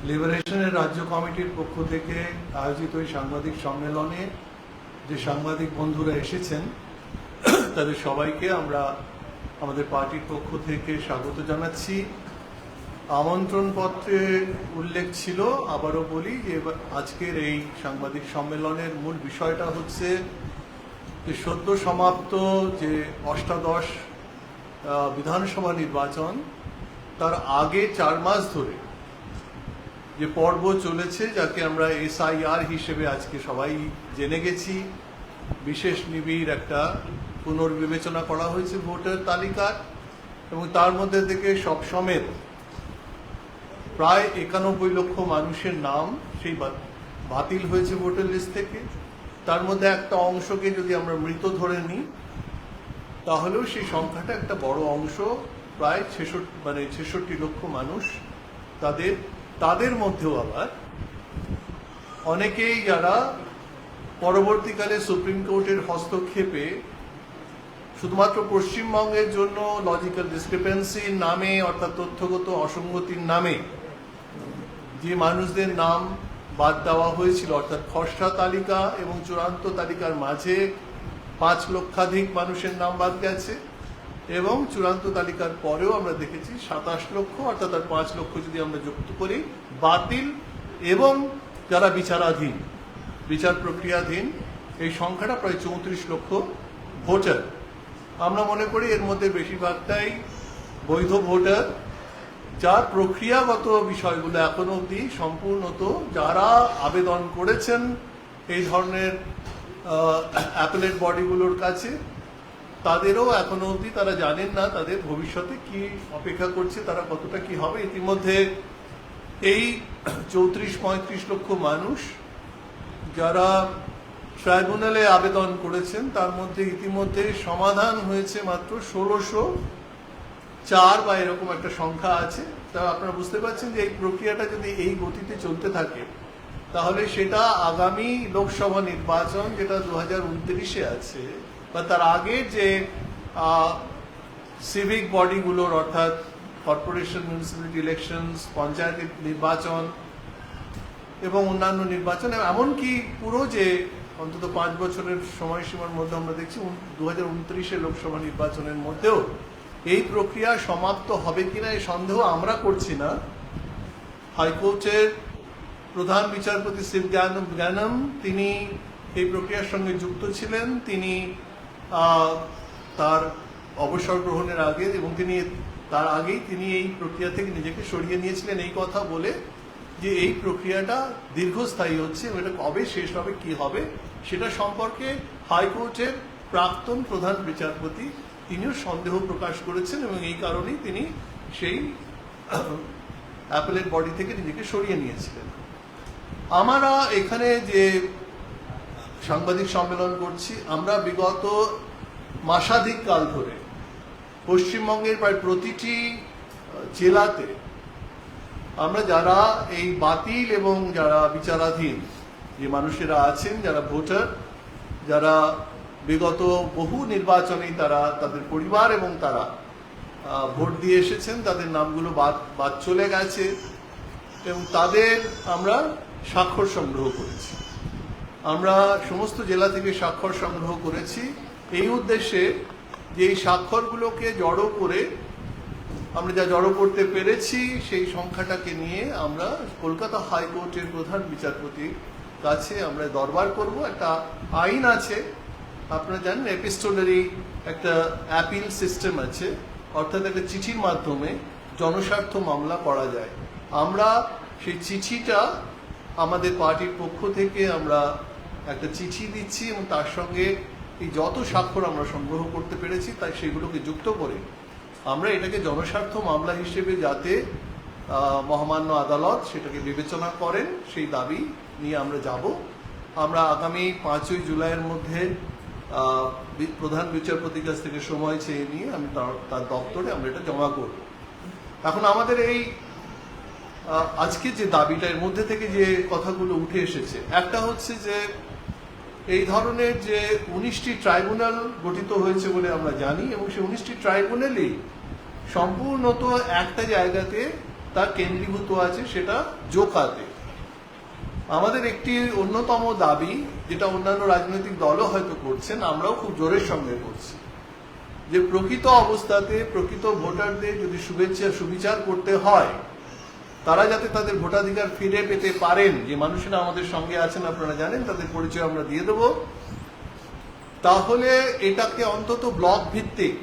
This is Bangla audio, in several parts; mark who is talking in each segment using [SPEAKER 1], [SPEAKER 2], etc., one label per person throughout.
[SPEAKER 1] লিবারেশনের রাজ্য কমিটির পক্ষ থেকে আয়োজিত এই সাংবাদিক সম্মেলনে যে সাংবাদিক বন্ধুরা এসেছেন তাদের সবাইকে আমরা আমাদের পার্টির পক্ষ থেকে স্বাগত জানাচ্ছি। আমন্ত্রণ পত্রে উল্লেখ ছিল, আবারও বলি যে আজকের এই সাংবাদিক সম্মেলনের মূল বিষয়টা হচ্ছে যে সদ্য সমাপ্ত যে অষ্টাদশ বিধানসভা নির্বাচন, তার আগে 4 মাস ধরে যে পর্ব চলেছে, যাকে আমরা SIR হিসেবে আজকে সবাই জেনে গেছি, বিশেষ নিবিড় একটা পুনর্বিবেচনা করা হয়েছে ভোটার তালিকার, এবং তার মধ্যে থেকে সব সমেত প্রায় 91 লক্ষ মানুষের নাম সেই বাতিল হয়েছে ভোটার লিস্ট থেকে। তার মধ্যে একটা অংশকে যদি আমরা মৃত ধরে নিই, তাহলেও সেই সংখ্যাটা একটা বড় অংশ, প্রায় 66 লক্ষ মানুষ। তাদের মধ্যেও আবার অনেকেই যারা পরবর্তীকালে সুপ্রিম কোর্টের হস্তক্ষেপে শুধুমাত্র পশ্চিমবঙ্গের জন্য লজিক্যাল ডিসক্রিপেন্সির নামে, অর্থাৎ তথ্যগত অসঙ্গতির নামে যে মানুষদের নাম বাদ দেওয়া হয়েছিল, অর্থাৎ খসড়া তালিকা এবং চূড়ান্ত তালিকার মাঝে 5 লক্ষাধিক মানুষের নাম বাদ গেছে, এবং চূড়ান্ত তালিকার পরেও আমরা দেখেছি 27 লক্ষ, অর্থাৎ আর 5 লক্ষ যদি আমরা যুক্ত করি বাতিল, এবং যারা বিচার প্রক্রিয়াধীন, এই সংখ্যাটা প্রায় 34 লক্ষ ভোটার। আমরা মনে করি এর মধ্যে বেশিরভাগটাই বৈধ ভোটার, যার প্রক্রিয়াগত বিষয়গুলো এখনো অবধি সম্পূর্ণত যারা আবেদন করেছেন এই ধরনের অ্যাপেলেট বডিগুলোর কাছে, তাদেরও এখনো অবধি তারা জানেন না তাদের ভবিষ্যতে কি অপেক্ষা করছে, তারা কতটা কি হবে। ইতিমধ্যে এই 34-35 লক্ষ মানুষ যারা ট্রাইব্যুনালে আবেদন করেছেন, তার মধ্যে ইতিমধ্যে সমাধান হয়েছে মাত্র 1604 বা এরকম একটা সংখ্যা আছে। তা আপনারা বুঝতে পারছেন যে এই প্রক্রিয়াটা যদি এই গতিতে চলতে থাকে, তাহলে সেটা আগামী লোকসভা নির্বাচন যেটা 2029-এ আছে, বা তার আগে যে সিভিক বডিগুলোর, অর্থাৎ কর্পোরেশন, মিউনিসিপ্যালিটি ইলেকশনস, পঞ্চায়েত নির্বাচন এবং অন্যান্য নির্বাচন, এমনকি পুরো যে অন্তত 5 বছরের সময়সীমার মধ্যে আমরা দেখছি 2029-এর লোকসভা নির্বাচনের মধ্যেও এই প্রক্রিয়া সমাপ্ত হবে কিনা এই সন্দেহ আমরা করছি না। হাইকোর্টের প্রধান বিচারপতি শিব জ্ঞানম তিনি এই প্রক্রিয়ার সঙ্গে যুক্ত ছিলেন। তিনি তার অবসর গ্রহণের আগে এবং তার আগেই তিনি এই প্রক্রিয়া থেকে নিজেকে সরিয়ে নিয়েছিলেন, এই কথা বলে যে এই প্রক্রিয়াটা দীর্ঘস্থায়ী হচ্ছে, এটা কবে শেষ হবে, কি হবে সেটা সম্পর্কে হাইকোর্টের প্রাক্তন প্রধান বিচারপতি তিনিও সন্দেহ প্রকাশ করেছেন, এবং এই কারণেই তিনি সেই অ্যাপেলেট বডি থেকে নিজেকে সরিয়ে নিয়েছিলেন। আমরা এখানে যে সাংবাদিক সম্মেলন করছি, আমরা বিগত মাসাধিক কাল ধরে পশ্চিমবঙ্গের প্রায় প্রতিটি জেলাতে আমরা যারা এই বাতিল এবং যারা বিচারাধীন যে মানুষেরা আছেন, যারা ভোটার, যারা বিগত বহু নির্বাচনেই তারা তাদের পরিবার এবং তারা ভোট দিয়ে এসেছেন, তাদের নামগুলো বাদ চলে গেছে, এবং তাদের আমরা স্বাক্ষর সংগ্রহ করেছি। আমরা সমস্ত জেলা থেকে স্বাক্ষর সংগ্রহ করেছি এই উদ্দেশ্যে যে এই স্বাক্ষরগুলোকে জড়ো করে আমরা যা জড়ো করতে পেরেছি সেই সংখ্যাটাকে নিয়ে আমরা কলকাতা হাইকোর্টের প্রধান বিচারপতির কাছে আমরা দরবার করব। একটা আইন আছে, আপনারা জানেন, এপিস্টোলারি একটা অ্যাপিল সিস্টেম আছে, অর্থাৎ একটা চিঠির মাধ্যমে জনস্বার্থ মামলা করা যায়। আমরা সেই চিঠিটা আমাদের পার্টির পক্ষ থেকে আমরা একটা চিঠি দিচ্ছি, এবং তার সঙ্গে এই যত স্বাক্ষর আমরা সংগ্রহ করতে পেরেছি তাই সেগুলোকে যুক্ত করে আমরা এটাকে জনস্বার্থ মামলা হিসেবে যাতে মহামান্য আদালত সেটাকে বিবেচনা করেন সেই দাবি নিয়ে আমরা যাব। আমরা আগামী 5ই জুলাইয়ের মধ্যে প্রধান বিচারপতির কাছ থেকে সময় চেয়ে নিয়ে আমি তার দপ্তরে আমরা এটা জমা করব। এখন আমাদের এই আজকে যে দাবিটা, এর মধ্যে থেকে যে কথাগুলো উঠে এসেছে, একটা হচ্ছে যে এই ধরনের যে 19টি ট্রাইব্যুনাল গঠিত হয়েছে বলে আমরা জানি, এবং সেই 19টি ট্রাইব্যুনালই সম্পূর্ণত একটা জায়গাতে তা কেন্দ্রীভূত আছে সেটা জোকাতে। আমাদের একটি অন্যতম দাবি, যেটা অন্যান্য রাজনৈতিক দলও হয়তো করছেন, আমরাও খুব জোরের সঙ্গে করছি, যে প্রকৃত অবস্থাতে প্রকৃত ভোটারদের যদি সুবিচার করতে হয়, তারা যাতে তাদের ভোটাধিকার ফিরে পেতে পারেন। যে মানুষেরা আমাদের সঙ্গে আছেন আপনারা জানেন, তাদের পরিচয় আমরা দিয়ে দেব। তাহলে এটাকে অন্তত ব্লক ভিত্তিক,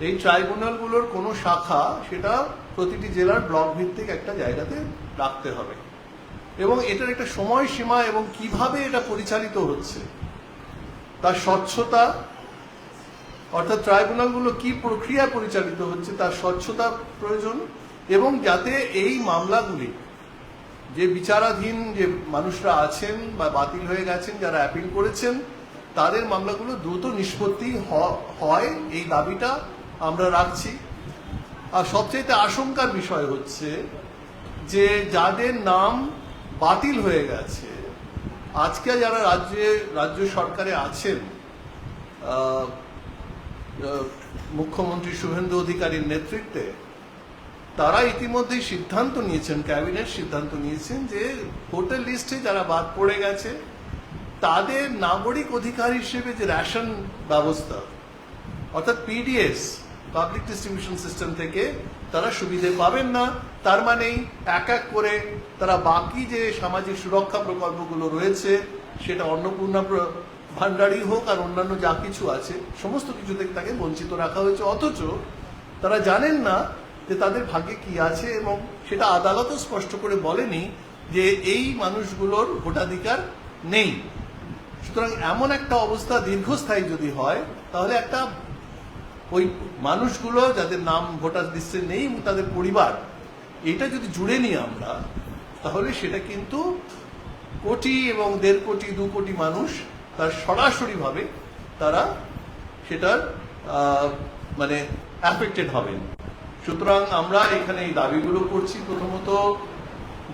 [SPEAKER 1] এই ট্রাইব্যুনালগুলোর কোনো শাখা সেটা প্রতিটি জেলার ব্লক ভিত্তিক একটা জায়গাতে রাখতে হবে, এবং এটার একটা সময়সীমা এবং কিভাবে এটা পরিচালিত হচ্ছে তার স্বচ্ছতা, অর্থাৎ ট্রাইব্যুনালগুলো কি প্রক্রিয়া পরিচালিত হচ্ছে তার স্বচ্ছতা প্রয়োজন, এবং যাতে এই মামলাগুলি যে বিচারাধীন যে মানুষরা আছেন বা বাতিল হয়ে গেছেন, যারা অ্যাপিল করেছেন, তাদের মামলাগুলো দ্রুত নিষ্পত্তি হয়, এই দাবিটা আমরা রাখছি। আর সবচেয়ে আশঙ্কার বিষয় হচ্ছে যে যাদের নাম বাতিল হয়ে গেছে, আজকে যারা রাজ্য সরকারে আছেন, মুখ্যমন্ত্রী শুভেন্দু অধিকারীর নেতৃত্বে, তারা ইতিমধ্যেই সিদ্ধান্ত নিয়েছেন, ক্যাবিনেট সিদ্ধান্ত নিয়েছেন যে ভোটার লিস্টে যারা বাদ পড়ে গেছে তাদের নাগরিক অধিকার হিসেবে যে রেশন ব্যবস্থা, অর্থাৎ পিডিএস, পাবলিক ডিস্ট্রিবিউশন সিস্টেম থেকে তারা সুবিধে পাবেন না। তার মানেই এক এক করে তারা বাকি যে সামাজিক সুরক্ষা প্রকল্পগুলো রয়েছে, সেটা অন্নপূর্ণা ভান্ডারই হোক আর অন্যান্য যা কিছু আছে, সমস্ত কিছু থেকে তাকে বঞ্চিত রাখা হয়েছে। অথচ তারা জানেন না যে তাদের ভাগ্যে কি আছে, এবং সেটা আদালতও স্পষ্ট করে বলেনি যে এই মানুষগুলোর ভোটাধিকার নেই। সুতরাং এমন একটা অবস্থা দীর্ঘস্থায়ী যদি হয়, তাহলে একটা ওই মানুষগুলো যাদের নাম ভোটার লিস্টে নেই এবং তাদের পরিবার, এটা যদি জুড়ে নিই আমরা, তাহলে সেটা কিন্তু কোটি এবং 1.5 কোটি 2 কোটি মানুষ তার সরাসরিভাবে তারা সেটার মানে অ্যাফেক্টেড হবেন। সুতরাং আমরা এখানে এই দাবিগুলো করছি। প্রথমত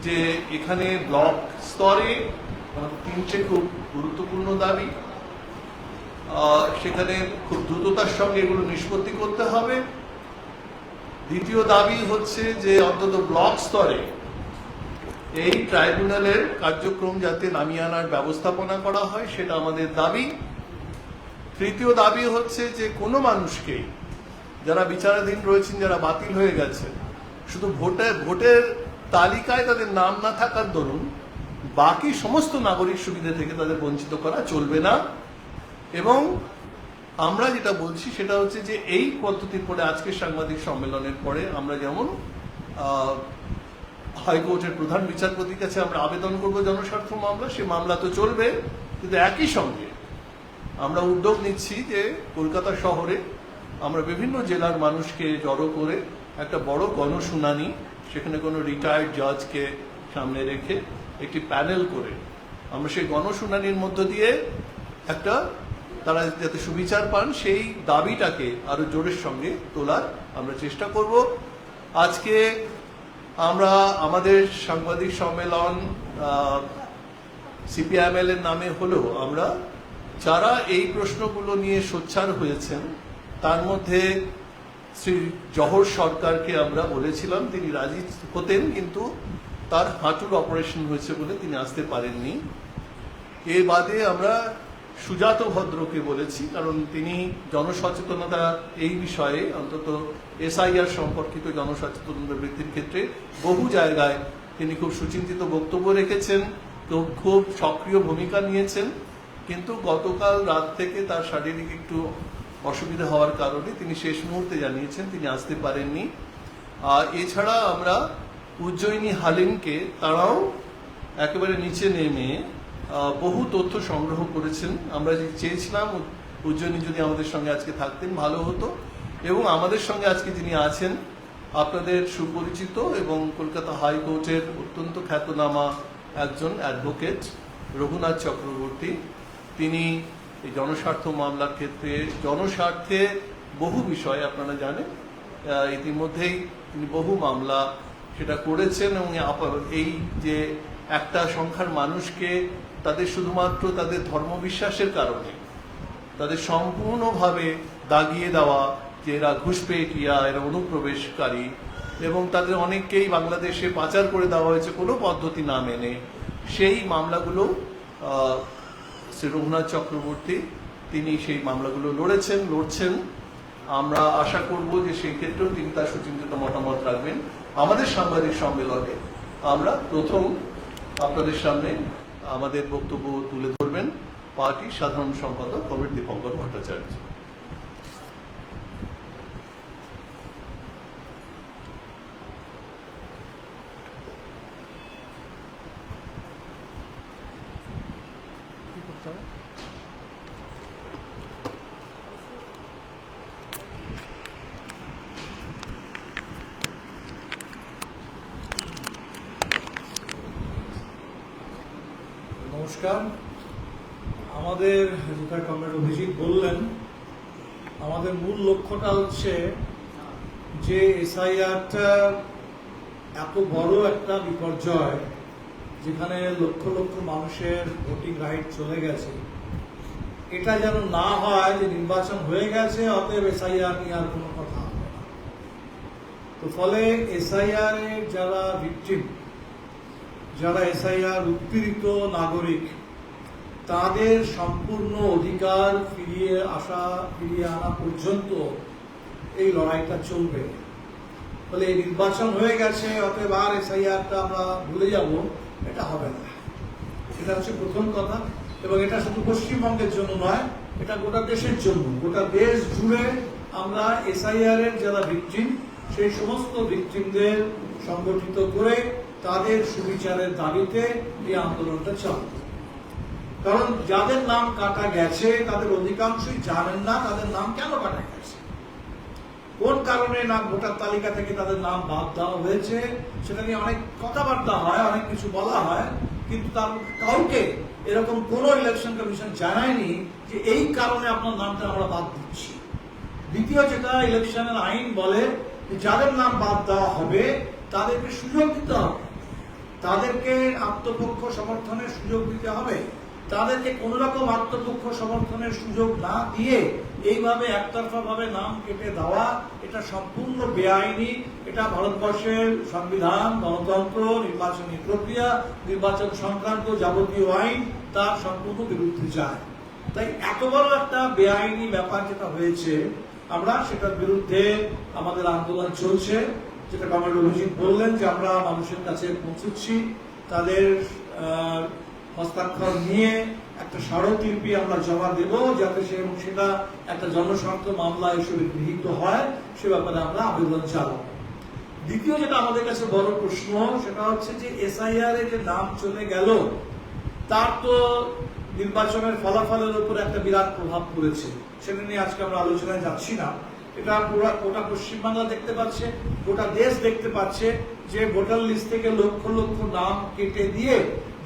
[SPEAKER 1] যে এখানে ব্লক স্তরে 3টে খুব গুরুত্বপূর্ণ দাবি, সেখানে খুব দ্রুততার সঙ্গে এগুলো নিষ্পত্তি করতে হবে। দ্বিতীয় দাবি হচ্ছে যে অন্তত ব্লক স্তরে এই ট্রাইব্যুনালের কার্যক্রম যাতে নামিয়ে আনার ব্যবস্থাপনা করা হয়, সেটা আমাদের দাবি। তৃতীয় দাবি হচ্ছে যে কোনো মানুষকেই, যারা বিচারাধীন রয়েছেন, যারা বাতিল হয়ে গেছে, শুধু ভোটের তালিকায় তাদের নাম না থাকার দরুন বাকি সমস্ত নাগরিক সুবিধা থেকে তাদের বঞ্চিত করা চলবে না। এবং আমরা যেটা বলছি সেটা হচ্ছে যে এই পদ্ধতির পরে, আজকের সাংবাদিক সম্মেলনের পরে, আমরা যেমন হাইকোর্টের প্রধান বিচারপতির কাছে আমরা আবেদন করব জনস্বার্থ মামলা, সে মামলা তো চলবে, কিন্তু একই সঙ্গে আমরা উদ্যোগ নিচ্ছি যে কলকাতা শহরে আমরা বিভিন্ন জেলার মানুষকে জড়ো করে একটা বড় গণশুনানি, সেখানে কোনো রিটায়ার্ড জাজকে সামনে রেখে একটি প্যানেল করে আমরা সেই গণশুনানির মধ্য দিয়ে একটা তারা যাতে সুবিচার পান, সেই দাবিটাকে আরো জোরের সঙ্গে তোলার আমরা চেষ্টা করব। আজকে আমরা আমাদের সাংবাদিক সম্মেলন সিপিআইএমএল এর নামে হলেও আমরা যারা এই প্রশ্নগুলো নিয়ে সোচ্চার হয়েছেন, তার মধ্যে শ্রী জহর সরকারকে আমরা বলেছিলাম, তিনি রাজি হতেন, কিন্তু তার হাঁটুর অপারেশন হয়েছে বলে তিনি আসতে পারেননি। এর বাদে আমরা সুজাত ভদ্রকে বলেছি, কারণ তিনি জনসচেতনতা এই বিষয়ে, অন্তত এসআইআর সম্পর্কিত জনসচেতনতা বৃদ্ধির ক্ষেত্রে বহু জায়গায় তিনি খুব সুচিন্তিত বক্তব্য রেখেছেন, তো খুব সক্রিয় ভূমিকা নিয়েছেন, কিন্তু গতকাল রাত থেকে তার শারীরিক একটু অসুবিধা হওয়ার কারণে তিনি শেষ মুহূর্তে জানিয়েছেন তিনি আসতে পারেননি। এছাড়া আমরা উজ্জয়িনী হালিমকে, তারাও একেবারে নিচে নেমে বহু তথ্য সংগ্রহ করেছেন। আমরা চেয়েছিলাম উজ্জয়িনী যদি আমাদের সঙ্গে আজকে থাকতেন ভালো হতো, এবং আমাদের সঙ্গে আজকে যিনি আছেন আপনাদের সুপরিচিত এবং কলকাতা হাইকোর্টের অত্যন্ত খ্যাতনামা একজন অ্যাডভোকেট রঘুনাথ চক্রবর্তী, তিনি এই জনস্বার্থ মামলার ক্ষেত্রে জনস্বার্থে বহু বিষয় আপনারা জানেন, ইতিমধ্যেই তিনি বহু মামলা সেটা করেছেন, এবং এই যে একটা সংখ্যার মানুষকে তাদের শুধুমাত্র তাদের ধর্মবিশ্বাসের কারণে তাদের সম্পূর্ণভাবে দাগিয়ে দেওয়া যে এরা ঘুষপেটিয়া, এরা অনুপ্রবেশকারী, এবং তাদের অনেককেই বাংলাদেশে পাচার করে দেওয়া হয়েছে কোনো পদ্ধতি না মেনে। সেই মামলাগুলো শ্রী রঘুনাথ চক্রবর্তী তিনি সেই মামলাগুলো লড়ছেন। আমরা আশা করব যে সেই ক্ষেত্রেও তিনি তার সুচিন্তিত মতামত রাখবেন। আমাদের সাংবাদিক সম্মেলনে আমরা প্রথম আপনাদের সামনে আমাদের বক্তব্য তুলে ধরবেন পার্টির সাধারণ সম্পাদক কমরেড দীপঙ্কর ভট্টাচার্য।
[SPEAKER 2] নমস্কার। আমাদের যেটা কমরেড অভিজিৎ বললেন, আমাদের মূল লক্ষ্যটা হচ্ছে যে এসআইআরটা এত বড় একটা বিপর্যয়, যেখানে লক্ষ লক্ষ মানুষের ভোটিং রাইট চলে গেছে, এটা যেন না হয় যে নির্বাচন হয়ে গেছে অতএব এসআইআর নিয়ে আর কোনো কথা হবে না। তো ফলে এসআইআর এর যারা ভিকটিম, যারা এসআইআর উৎপীড়িত নাগরিক, তাদের সম্পূর্ণ অধিকার ফিরিয়ে আনা পর্যন্ত এই লড়াইটা চলবে। ফলে এই নির্বাচন হয়ে গেছে অতএব আর এসআইআরটা আমরা ভুলে যাব, এটা হবে না। এটা হচ্ছে প্রথম কথা। এবং এটা শুধু পশ্চিমবঙ্গের জন্য নয়, এটা গোটা দেশের জন্য। গোটা দেশ জুড়ে আমরা এসআইআর এর যারা ভিকটিম, সেই সমস্ত ভিকটিমদের সংগঠিত করে তাদের সুবিচারের দাবিতে এই আন্দোলনটা চলবে। কারণ যাদের নাম কাটা গেছে তাদের অধিকাংশই জানেন না তাদের নাম কেন কাটা গেছে, কোন কারণে নাম ভোটার তালিকা থেকে তাদের নাম বাদ দেওয়া হয়েছে। সেটা নিয়ে অনেক কথাবার্তা হয়, অনেক কিছু বলা হয়, কিন্তু তার কাউকে এরকম কোন ইলেকশন কমিশন জানায়নি যে এই কারণে আপনার নামটা আমরা বাদ দিচ্ছি। দ্বিতীয় যেটা ইলেকশনের আইন বলে, যাদের নাম বাদ দেওয়া হবে তাদেরকে সুযোগ দিতে হবে, তাদেরকে আত্মপক্ষ সমর্থনের সুযোগ দিতে হবে। তাদেরকে কোন রকম আত্মপক্ষ সমর্থনের সুযোগ না দিয়ে এইভাবে একতরফা ভাবে নাম কেটে দেওয়া, এটা সম্পূর্ণ বেআইনি। এটা ভারতবর্ষের সংবিধান, গণতন্ত্র, নির্বাচনী প্রক্রিয়া, নির্বাচন সংক্রান্ত যাবতীয় আইন তার সম্পূর্ণ বিরুদ্ধে যায়। তাই এত বড় একটা বেআইনি ব্যাপার যেটা হয়েছে, আমরা সেটার বিরুদ্ধে আমাদের আন্দোলন চলছে। যেটা কমরেড অভিজিৎ বললেন যে আমরা মানুষের কাছে পৌঁছচ্ছি, তাদের হস্তাক্ষর নিয়ে একটা স্মারকলিপি আমরা জমা দেব, যাতে সেটা একটা জনস্বার্থ মামলা হিসেবে গৃহীত হয়, সে ব্যাপারে আমরা আবেদন চালাবো। দ্বিতীয় যেটা আমাদের কাছে বড় প্রশ্ন, সেটা হচ্ছে যে এসআইআর এ যে নাম চলে গেল, তার তো নির্বাচনের ফলাফলের উপর একটা বিরাট প্রভাব পড়েছে। সেটা নিয়ে আজকে আমরা আলোচনায় যাচ্ছি না। এটা গোটা পশ্চিমবাংলা দেখতে পাচ্ছে, গোটা দেশ দেখতে পাচ্ছে যে ভোটার লিস্ট থেকে লক্ষ লক্ষ নাম কেটে দিয়ে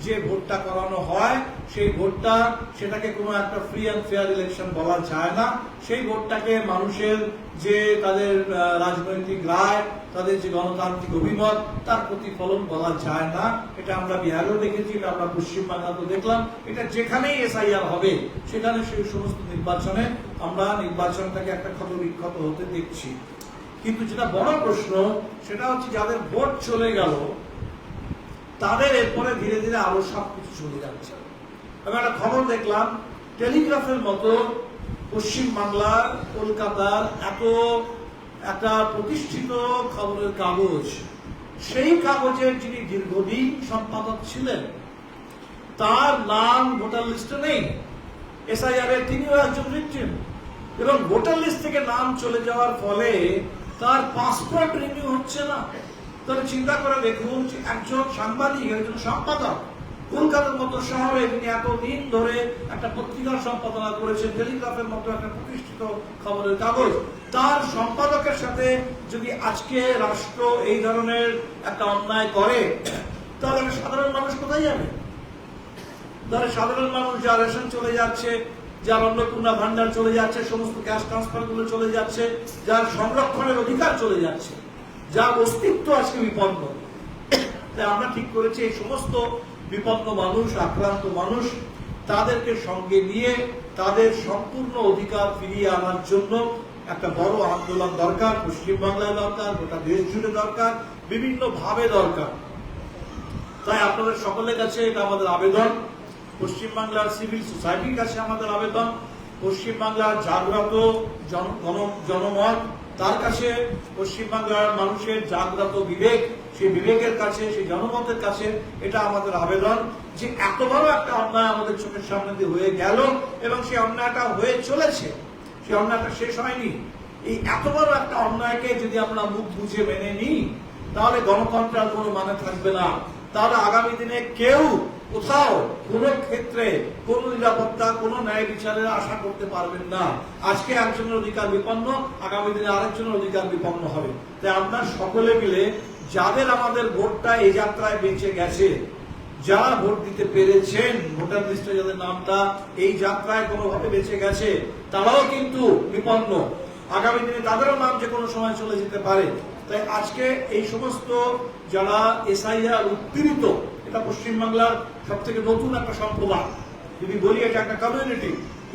[SPEAKER 2] যে ভোটটা করানো হয়, সেই ভোটটা, সেটাকে কোনো একটা ফ্রি অ্যান্ড ফেয়ার ইলেকশন বলা যায় না। সেই ভোটটাকে মানুষের যে তাদের রাজনৈতিক রায়, তাদের যে গণতান্ত্রিক অভিমত, তার প্রতিফলন বলা যায় না। এটা আমরা বিহারেও দেখেছি, এটা আমরা পশ্চিমবাংলাতেও দেখলাম। এটা যেখানেই এসআইআর হবে সেখানে সেই সমস্ত নির্বাচনে আমরা নির্বাচনটাকে একটা ক্ষত বিক্ষত হতে দেখছি। কিন্তু যেটা বড় প্রশ্ন, সেটা হচ্ছে যাদের ভোট চলে গেল তাদের এরপরে ধীরে ধীরে আরো সবকিছু চলে যাচ্ছে। আমি একটা খবর দেখলাম, টেলিগ্রাফের মতো পশ্চিমবাংলার কলকাতার এত একটা প্রতিষ্ঠিত খবরের কাগজ, সেই কাগজের যিনি দীর্ঘদিন সম্পাদক ছিলেন, তার নাম ভোটার লিস্টে নেই। এসআইআর এর তিনিও একজন ভিকটিম, এবং ভোটার লিস্ট থেকে নাম চলে যাওয়ার ফলে তার পাসপোর্ট রিনিউ হচ্ছে না। তাহলে চিন্তা করে দেখুন, একজন সাংবাদিক, একজন সম্পাদক, কলকাতার মতো শহরে তিনি এতদিন ধরে একটা পত্রিকার সম্পাদনা করেছেন, টেলিগ্রাফের মতো একটা প্রতিষ্ঠিত খবরের কাগজ, তার সম্পাদকের সাথে যদি আজকে রাষ্ট্র এই ধরনের একটা অন্যায় করে, তাহলে সাধারণ মানুষ কোথায় যাবে? তাহলে সাধারণ মানুষ, যার রেশন চলে যাচ্ছে, যার অন্নপূর্ণা ভান্ডার চলে যাচ্ছে, সমস্ত ক্যাশ ট্রান্সফার গুলো চলে যাচ্ছে, যার সংরক্ষণের অধিকার চলে যাচ্ছে, যার অস্তিত্ব আজকে বিপন্ন। তাই আমরা ঠিক করেছি এই সমস্ত বিপন্ন মানুষ, আক্রান্ত মানুষ, তাদেরকে সঙ্গে নিয়ে তাদের সম্পূর্ণ অধিকার ফিরিয়ে আনার জন্য একটা বড় আন্দোলন দরকার, পশ্চিমবাংলায় দরকার, গোটা দেশ জুড়ে দরকার, বিভিন্ন ভাবে দরকার। তাই আপনাদের সকলের কাছে এটা আমাদের আবেদন, পশ্চিমবাংলার সিভিল সোসাইটির কাছে আমাদের আবেদন, পশ্চিমবাংলার জাগ্রত জনমত তার কাছে, পশ্চিমবাংলার মানুষের জাগ্রত বিবেক, সেই বিবেকের কাছে, সেই জনমতের কাছে এটা আমাদের আবেদন যে এত বড় একটা অন্যায় আমাদের চোখের সামনে দিয়ে হয়ে গেল এবং সেই অন্যায়টা হয়ে চলেছে, সেই অন্যায়টা শেষ হয়নি। এই এত বড় একটা অন্যায়কে যদি আমরা মুখ বুঝে মেনে নিই তাহলে গণতন্ত্রের কোনো মানে থাকবে না। তাহলে আগামী দিনে কেউ কোথাও কোন ক্ষেত্রে কোন নিরাপত্তা, কোন ন্যায় বিচারের আশা করতে পারবেন না। আজকে একজনের অধিকার বিপন্ন, আগামী দিনে আরেকজনের অধিকার বিপন্ন হবে। তাই আমরা সকলে মিলে যাদের আমাদের ভোটটা এই যাত্রায় বেঁচে গেছে, যারা ভোট দিতে পেরেছেন, ভোটার লিস্টে যাদের নামটা এই যাত্রায় কোনোভাবে বেঁচে গেছে, তারাও কিন্তু বিপন্ন। আগামী দিনে তাদেরও নাম যে কোনো সময় চলে যেতে পারে। তাই আজকে এই সমস্ত যারা এসআইআর উত্তীর্ণ, এটা পশ্চিমবাংলার সব থেকে নতুন একটা সম্প্রদায়, যদি বলি এটা একটা কমিউনিটি।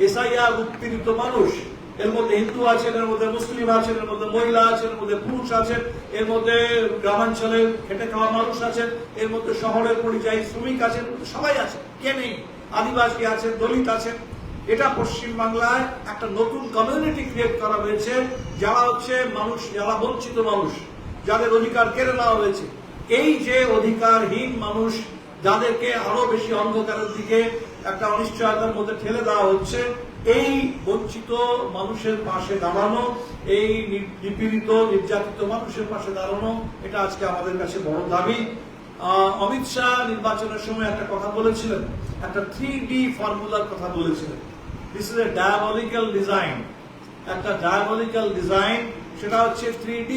[SPEAKER 2] এসআইআর উত্তীর্ণ মানুষ, এর মধ্যে হিন্দু আছেন, এর মধ্যে মুসলিম আছেন, এর মধ্যে মহিলা আছেন, এর মধ্যে পুরুষ আছেন, এর মধ্যে গ্রামাঞ্চলের খেটে খাওয়া মানুষ আছেন, এর মধ্যে শহরের পরিযায়ী শ্রমিক আছেন, সবাই আছেন, কে নেই, আদিবাসী আছেন, দলিত আছেন। এটা পশ্চিমবাংলায় একটা নতুন কমিউনিটি ক্রিয়েট করা হয়েছে, যারা হচ্ছে মানুষ, যারা বঞ্চিত মানুষ, যাদের অধিকার কেড়ে নেওয়া হয়েছে। এই যে অধিকারহীন মানুষ, যাদেরকে আরো বেশি অন্ধকারের দিকে একটা অনিশ্চয়তার মধ্যে ঠেলে দেওয়া হচ্ছে, এই বঞ্চিত মানুষের পাশে দাঁড়ানো, এই নিপীড়িত নির্যাতিত মানুষের পাশে দাঁড়ানো, এটা আজকে আমাদের কাছে বড় দাবি। অমিত শাহ নির্বাচনের সময় একটা কথা বলেছিলেন, একটা 3D ফর্মুলার কথা বলেছিলেন। দিস ইজ এ ডায়াবলিক্যাল ডিজাইন, একটা ডায়াবলিক্যাল ডিজাইন। সেটা হচ্ছে 3D,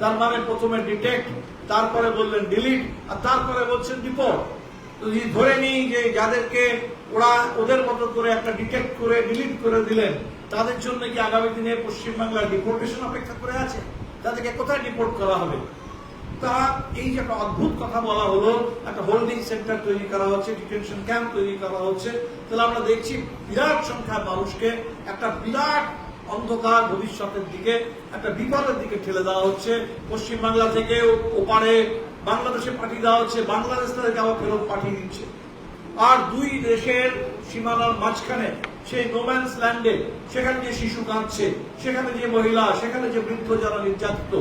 [SPEAKER 2] তার মানে প্রথমে ডিটেক্ট, তারপরে বললেন ডিলিট, আর তারপরে বলছেন রিপোর্ট। তো যদি ধরে নিই যে যাদেরকে ওরা ওদের মতো করে একটা ডিটেক্ট করে ডিলিট করে দিলেন, তাদের জন্য কি আগামী দিনে পশ্চিমবাংলার ডিপোর্টেশন অপেক্ষা করে আছে? তাদেরকে কোথায় ডিপোর্ট করা হবে? তারা এই যে একটা অদ্ভুত কথা বলা হলো, একটা হোল্ডিং সেন্টার তৈরি করা হচ্ছে, ডিটেনশন ক্যাম্প তৈরি করা হচ্ছে, তাহলে আমরা দেখছি বিরাট সংখ্যার মানুষকে একটা বিরাট অন্ধকার ভবিষ্যতের দিকে, একটা বিপদের দিকে ঠেলে দেওয়া হচ্ছে। পশ্চিমবাংলা থেকে ওপারে বাংলাদেশে পাঠিয়ে দেওয়া হচ্ছে, বাংলাদেশ তাদেরকে আবার ফেরত পাঠিয়ে দিচ্ছে। আর দুই দেশের সীমানার মাঝখানে সেই নোম্যান্স ল্যান্ডে, সেখানে যে শিশু কাঁদছে, সেখানে যে মহিলা, সেখানে যে বৃদ্ধ যারা নির্যাতিত,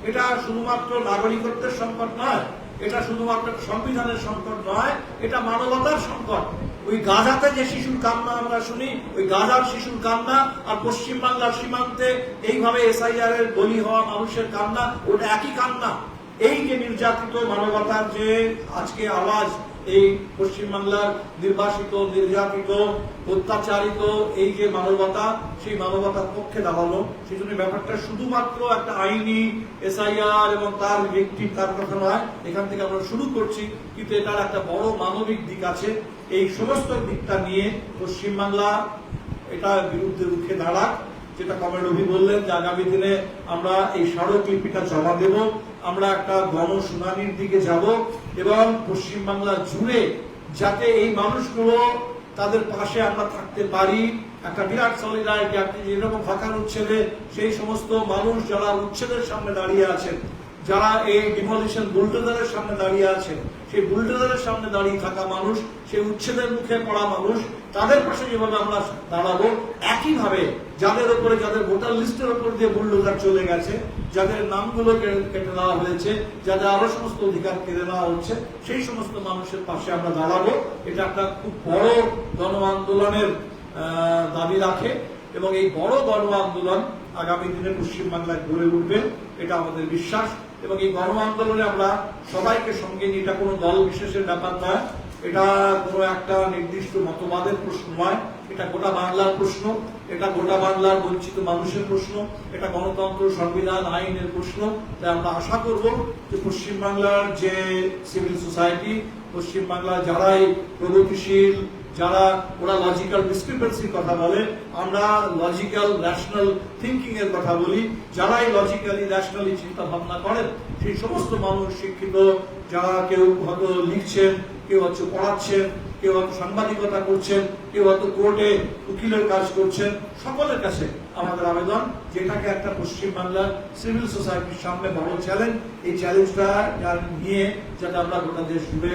[SPEAKER 2] এটা শুধুমাত্র নাগরিকত্বের সংকট নয়, এটা শুধুমাত্র সংবিধানের সংকট নয়, এটা মানবতার সংকট। ওই গাজাতে যে শিশুর কান্না আমরা শুনি, ওই গাজার শিশুর কান্না আর পশ্চিমবাংলার সীমান্তে এইভাবে এসআইআর এর বলি হওয়া মানুষের কান্না, ওটা একই কান্না। এই যে নির্যাতিত মানবতার যে আজকে আওয়াজ, এই পশ্চিমবাংলার নির্বাসিত, নির্যাতিত, অত্যাচারিত এই যে মানবতা, সেই মানবতার পক্ষে দাঁড়ানো। সেই জন্য ব্যাপারটা শুধুমাত্র একটা আইনি এসআইআর এবং তার ব্যক্তি, তার কথা নয়। এখান থেকে আমরা শুরু করছি, কিন্তু এটার একটা বড় মানবিক দিক আছে। এই সমস্ত দিকটা নিয়ে পশ্চিমবাংলা এটা বিরুদ্ধে রুখে দাঁড়াক। যেটা কমরেড অভি বললেন যে আগামী দিনে আমরা এই স্মারকলিপিটা জমা দেব, আমরা একটা গণশুনানির দিকে যাব এবং পশ্চিমবাংলা জুড়ে যাতে এই মানুষগুলো তাদের পাশে আমরা থাকতে পারি, একটা বিরাট সলিডারিটি। আপনি যেরকম ভাকার উচ্ছেদে সেই সমস্ত মানুষ যারা উচ্ছেদের সামনে দাঁড়িয়ে আছেন, যারা এই ডিমলিশন বুলডোজারের সামনে দাঁড়িয়ে আছেন, সেই বুলডোজারের সামনে দাঁড়িয়ে থাকা মানুষ, সেই উচ্ছেদের মুখে পড়া মানুষ, তাদের পাশে যেভাবে আমরা দাঁড়াবো, একইভাবে যাদের উপরে, যাদের ভোটার লিস্টের উপর দিয়ে বুলডোজার চলে গেছে, যাদের নামগুলো কেটে নেওয়া হয়েছে, যাদের আরো সমস্ত অধিকার কেড়ে নেওয়া হচ্ছে, সেই সমস্ত মানুষের পাশে আমরা দাঁড়াবো। এটা একটা খুব বড় গণ আন্দোলনের দাবি রাখে এবং এই বড় গণ আন্দোলন আগামী দিনে পশ্চিমবাংলায় গড়ে উঠবে, এটা আমাদের বিশ্বাস। এবং এই গণ আন্দোলনে আমরা সবাইকে সঙ্গে নিয়ে, এটা কোনো দল বিশেষের ব্যাপার নয়, এটা কোনো একটা নির্দিষ্ট মতবাদের প্রশ্ন নয়, এটা গোটা বাংলার প্রশ্ন, এটা গোটা বাংলার বঞ্চিত মানুষের প্রশ্ন, এটা গণতন্ত্র, সংবিধান, আইনের প্রশ্ন। তাই আমরা আশা করব যে পশ্চিমবাংলার যে সিভিল সোসাইটি, পশ্চিমবাংলার যারাই প্রগতিশীল, যারা ওরা লজিক্যাল ডিসক্রিপেন্সির কথা বলে, আমরা লজিক্যাল ন্যাশনাল থিঙ্কিং এর কথা বলি, যারাই লজিক্যালি ন্যাশনালি চিন্তা ভাবনা করেন, সেই সমস্ত মানুষ শিক্ষিত, যারা কেউ হয়তো লিখছেন, কেউ হচ্ছে পড়াচ্ছেন, কেউ হয়তো সাংবাদিকতা করছেন, কেউ হয়তো কোর্টে উকিলের কাজ করছেন, সকলের কাছে আমাদের আবেদন যেটাকে একটা পশ্চিমবাংলার সিভিল সোসাইটির সামনে বড় চ্যালেঞ্জ, এই চ্যালেঞ্জটা নিয়ে যাতে আমরা গোটা দেশ জুড়ে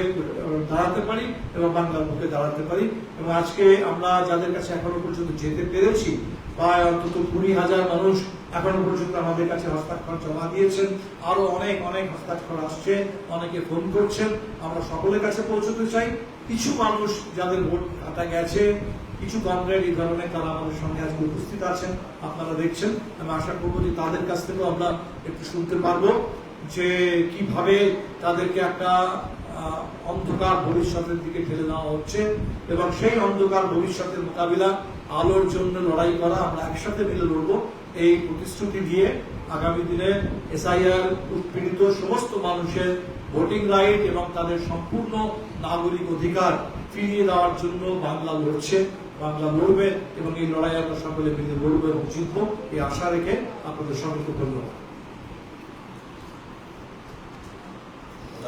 [SPEAKER 2] দাঁড়াতে পারি এবং বাংলার মুখে দাঁড়াতে পারি। এবং আজকে আমরা যাদের কাছে এখনো পর্যন্ত যেতে পেরেছি, প্রায় অন্তত 20,000 মানুষ এখনো পর্যন্ত আমাদের কাছে হস্তাক্ষর জমা দিয়েছেন, আরো অনেক অনেক হস্তাক্ষর আসছে, অনেকে ফোন করছেন, আমরা সকলের কাছে পৌঁছতে চাই। কিছু মানুষ যাদের ভোট কাটা গেছে, কিছু কমরেড এই ধরনের, তারা আমাদের সঙ্গে আজকে উপস্থিত আছেন, আপনারা দেখছেন। আমি আশা করবো যে তাদের কাছ থেকেও আমরা একটু শুনতে পারবো যে কিভাবে তাদেরকে একটা অন্ধকার ভবিষ্যতের দিকে ঠেলে নেওয়া হচ্ছে এবং সেই অন্ধকার ভবিষ্যতের মোকাবিলা, আলোর জন্য লড়াই করা, আমরা একসাথে মিলে লড়বো এই প্রতিশ্রুতি দিয়ে আগামী দিনে এসআইআর উৎপীড়িত সমস্ত মানুষের ভোটিং রাইট এবং তাদের সম্পূর্ণ নাগরিক অধিকার ফিরিয়ে দেওয়ার জন্য বাংলা লড়ছে, বাংলা লড়বে এবং এই লড়াই আমরা সকলে মিলে লড়বো এবং জিতবো, এই আশা রেখে আপনাদের সকলকে ধন্যবাদ।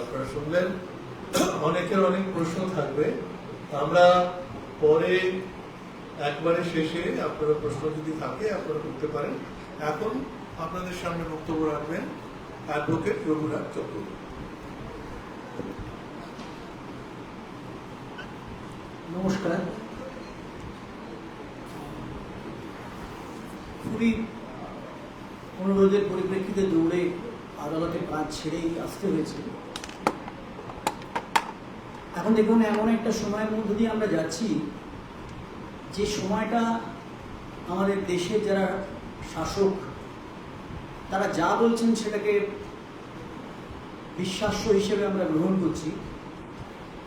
[SPEAKER 1] আপনারা শুনলেন, অনেকের অনেক প্রশ্ন থাকবে, আমরা পরে একবারে শেষে আপনারা প্রশ্ন যদি থাকে আপনারা করতে পারেন। এখন আপনাদের সামনে বক্তব্য রাখবেন অ্যাডভোকেট রঘুনাথ চক্রবর্তী।
[SPEAKER 3] নমস্কার। খুবই অনুরোধের পরিপ্রেক্ষিতে দৌড়ে আদালতের কাজ ছেড়েই আসতে হয়েছে। এখন দেখুন, এমন একটা সময়ের মধ্যে দিয়ে আমরা যাচ্ছি যে সময়টা আমাদের দেশের যারা শাসক তারা যা বলছেন সেটাকে বিশ্বাস্য হিসেবে আমরা গ্রহণ করছি।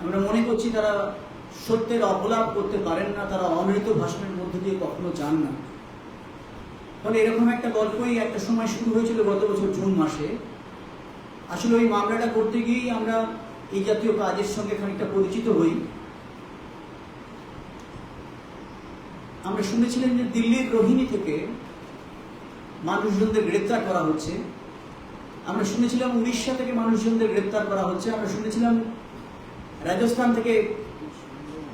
[SPEAKER 3] আমরা মনে করছি তারা সত্যের অবলাপ করতে পারেন না, তারা অমৃত ভাষণের মধ্যে দিয়ে কখনো যান না। ফলে এরকম একটা গল্পই একটা সময় শুরু হয়েছিল গত বছর জুন মাসে। আসলে ওই মামলাটা করতে গিয়েই আমরা এই জাতীয় কাজের সঙ্গে খানিকটা পরিচিত হই। আমরা শুনেছিলাম যে দিল্লির রোহিণী থেকে মানুষজনদের গ্রেপ্তার করা হচ্ছে, আমরা শুনেছিলাম উড়িষ্যা থেকে মানুষজনদের গ্রেপ্তার করা হচ্ছে, আমরা শুনেছিলাম রাজস্থান থেকে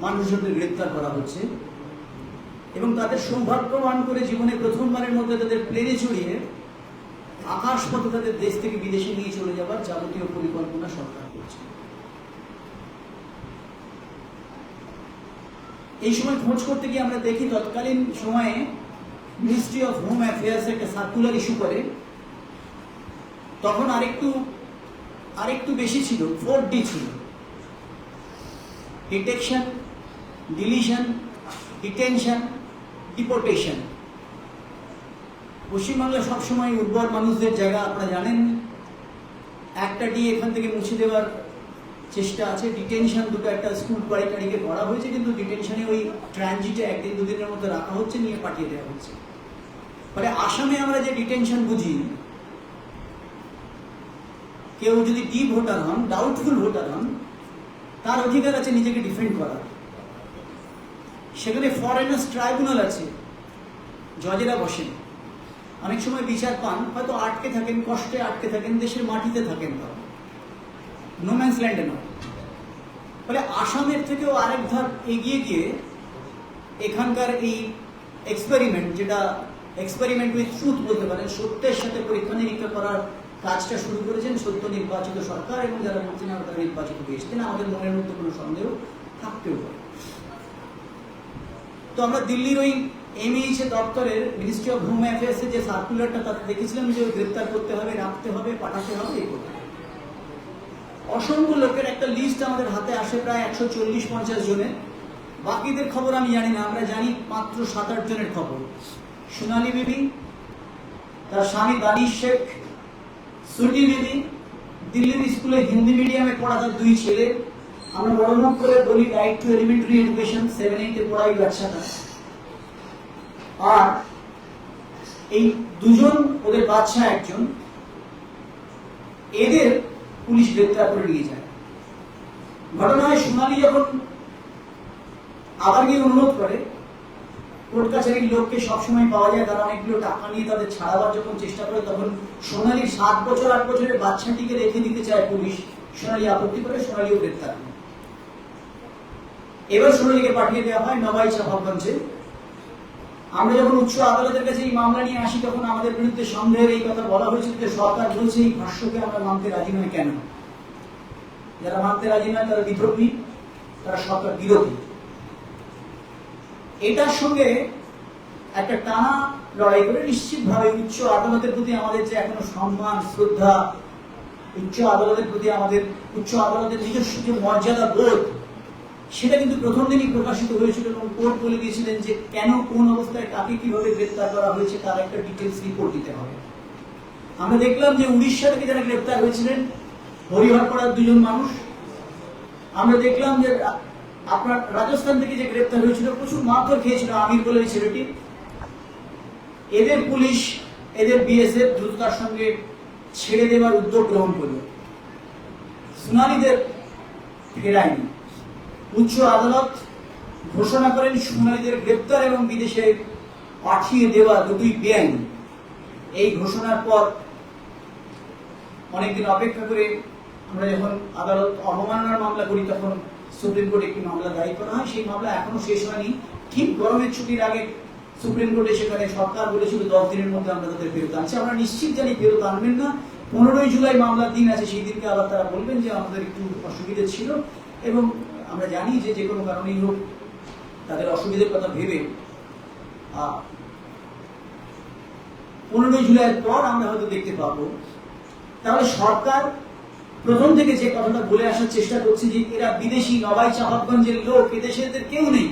[SPEAKER 3] মানুষজনদের গ্রেপ্তার করা হচ্ছে এবং তাদের সৌভাগ্যবান করে জীবনে প্রথমবারের মধ্যে তাদের প্লেনে চড়িয়ে আকাশপথে তাদের দেশ থেকে বিদেশে নিয়ে চলে যাবার যাবতীয় পরিকল্পনা সরকার করছে। এই সময় খোঁজ করতে গিয়ে আমরা দেখি তৎকালীন সময়ে মিনিস্ট্রি অফ হোম অ্যাফেয়ার্স একটা সার্কুলার ইস্যু করে। তখন আরেকটু বেশি ছিল, 4D ছিল: detection, deletion, detention, deportation. Paschimbangla সবসময় উর্বর মানুষদের জায়গা, আপনারা জানেন। একটা ডি এখান থেকে মুছে দেওয়ার চেষ্টা আছে। ডিটেনশন দুটো, একটা স্কুল বাড়ি টাড়িকে করা হয়েছে, কিন্তু ডিটেনশনে ওই ট্রানজিটে একদিন দুদিনের মধ্যে রাখা হচ্ছে, নিয়ে পাঠিয়ে দেওয়া হচ্ছে। ফলে আসামে আমরা যে ডিটেনশন বুঝি, কেউ যদি ডি ভোটার হন, ডাউটফুল ভোটার হন, তার অধিকার আছে নিজেকে ডিফেন্ড করার। সেখানে ফরেনার্স ট্রাইব্যুনাল আছে, জজেরা বসেন, অনেক সময় বিচার পান, হয়তো আটকে থাকেন, কষ্টে আটকে থাকেন, দেশের মাটিতে থাকেন, নো ম্যানস ল্যান্ডে নয়। ফলে আসামের থেকেও আরেক ধাপ এগিয়ে গিয়ে এখানকার এই এক্সপেরিমেন্ট, যেটা এক্সপেরিমেন্ট উইথ ট্রুথ বলতে পারেন, সত্যের সাথে পরীক্ষা নিরীক্ষা করার কাজটা শুরু করেছেন সত্য নির্বাচিত সরকার এবং যারা বলছেন তারা নির্বাচিত হয়েছেন। আমাদের মনের মধ্যে কোনো সন্দেহ থাকতেও পারে। তো আমরা দিল্লির ওই MH দপ্তরের মিনিস্ট্রি অফ হোম অ্যাফেয়ার্সের যে সার্কুলারটা, তাতে দেখেছিলাম যে গ্রেপ্তার করতে হবে, রাখতে হবে, পাঠাতে হবে, এই করতে হবে। অসংখ্য লোকের একটা লিস্ট আমাদের হাতে আসে, প্রায় 140-50 জনের। বাকিদের খবর আমি জানি না, আমরা জানি মাত্র 7-8 জনের খবর। সোনালী বিবি, তার স্বামী দানিশ শেখ, সুটি বিবি, দিল্লির স্কুলে হিন্দি মিডিয়ামে পড়া তার 2 ছেলে। আমরা বড় মুখ করে বলি রাইট টু এলিমেন্টারি এডুকেশন, 7-8-এ পড়াই বাচ্চাটা। আর এই দুজন, ওদের বাচ্চা একজন, এদের পুলিশ গ্রেপ্তার করে নিয়ে যায়। ঘটনা হয় সোনালী যখন আবার গিয়ে অনুরোধ করে, কোর্ট কাছারির লোককে সবসময় পাওয়া যায়, তারা অনেকগুলো টাকা নিয়ে তাদের ছাড়াবার যখন চেষ্টা করে, তখন সোনালীর 7 বছর 8 বছরের বাচ্চাটিকে রেখে দিতে চায় পুলিশ। সোনালী আপত্তি করে, সোনালীও গ্রেপ্তার হয়। এবার 16 জনকে পাঠিয়ে দেওয়া হয় নবাই চাঁপাগঞ্জে। আমরা যখন উচ্চ আদালতের কাছে এই মামলা নিয়ে আসি তখন আমাদের বিরুদ্ধে সন্দেহের এই কথা বলা হয়েছিল যে সরকার বলছে এই ভাষ্যকে আমরা মানতে রাজি নয়। কেন? যারা মানতে রাজি নয় তারা বিদ্রোহী, তারা সরকার বিরোধী। এটার সঙ্গে একটা টানা লড়াই করে নিশ্চিতভাবে উচ্চ আদালতের প্রতি আমাদের যে এখনো সম্মান, শ্রদ্ধা, উচ্চ আদালতের প্রতি আমাদের উচ্চ আদালতের নিজস্ব যে মর্যাদা বোধ, সেটা কিন্তু প্রথম দিনই প্রকাশিত হয়েছিল এবং কোর্ট বলে দিয়েছিলেন যে কেন, কোন অবস্থায়, কাকে কিভাবে গ্রেপ্তার করা হয়েছে তার একটা ডিটেলস রিপোর্ট দিতে হবে। আমরা দেখলাম যে উড়িষ্যা থেকে যারা গ্রেপ্তার হয়েছিলেন, হরিহরপাড়ার 2 জন মানুষ। আমরা দেখলাম যে আপনার রাজস্থান থেকে যে গ্রেপ্তার হয়েছিল, প্রচুর মারধর খেয়েছিল আমির বলে এই ছেলেটি। এদের পুলিশ, এদের বিএসএফ দ্রুততার সঙ্গে ছেড়ে দেওয়ার উদ্যোগ গ্রহণ করল, সোনালীদের ফেরায়নি। উচ্চ আদালত ঘোষণা করেন সোনালীদের গ্রেপ্তার এবং বিদেশে পাঠিয়ে দেওয়া দুটোই বেআইনি। এই ঘোষণার পর অনেকদিন অপেক্ষা করে আমরা যখন আদালত অবমাননার মামলা করি তখন সুপ্রিম কোর্টে একটি মামলা দায়ের করা হয়। সেই মামলা এখনো শেষ হয়নি। ঠিক গরমের ছুটির আগে সুপ্রিম কোর্টে সেখানে সরকার বলেছিল 10 দিনের মধ্যে আমরা তাদের ফেরত আনছি। আমরা নিশ্চিত জানি ফেরত আনবেন না। 15ই জুলাই মামলার দিন আছে, সেই দিনকে আবার তারা বলবেন যে আমাদের একটু অসুবিধা ছিল, এবং আমরা জানি যে যে কোনো কারণেই হোক তাদের অসুবিধার কথা ভেবে 15ই জুলাইয়ের পর আমরা হয়তো দেখতে পাবো। তাহলে সরকার প্রথম থেকে যে কথাটা বলে আসার চেষ্টা করছে যে এরা বিদেশি, নবাই চাঁপাগঞ্জের লোক, এদেশের কেউ নেই।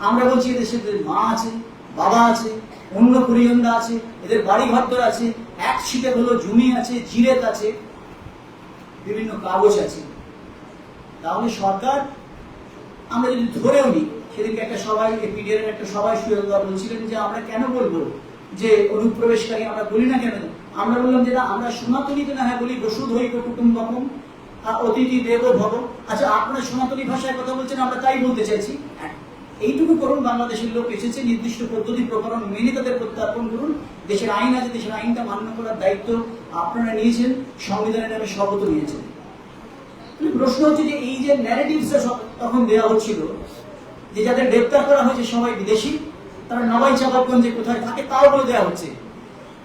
[SPEAKER 3] আমরা বলছি এদেশের মা আছে, বাবা আছে, অন্য পরিজনরা আছে, এদের বাড়ি ঘর আছে, এক ছিটে হলো জমি আছে, জিরেত আছে, বিভিন্ন কাগজ আছে। তাহলে সরকার, আমরা যদি ধরেও নিই, সেদিনকে একটা সবাই, পিডিআর একটা সবাই সুযোগদা বলছিলেন যে আমরা কেন বলবো যে অনুপ্রবেশকারী, আমরা বলি না কেন? আমরা বললাম যে না, আমরা সনাতনীতে না হয় বলি বসুধ হইব কুটুম্বকম অতিথি দেব ভব। আচ্ছা, আপনারা সনাতনী ভাষায় কথা বলছেন, আমরা তাই বলতে চাইছি। এইটুকু করুন, বাংলাদেশের লোক এসেছে, নির্দিষ্ট পদ্ধতি প্রকরণ মেনে তাদের প্রত্যার্পণ করুন। দেশের আইন আছে, দেশের আইনটা মান্য করার দায়িত্ব আপনারা নিয়েছেন, সংবিধানের নামে শপথ নিয়েছেন। প্রশ্ন হচ্ছে যে এই যে ন্যারেটিভসটা তখন দেওয়া হচ্ছিল যে যাদের গ্রেপ্তার করা হয়েছে সবাই বিদেশি, তারা নবাই চাঁপাগঞ্জে কোথায় থাকে তাও বলে দেওয়া হচ্ছে,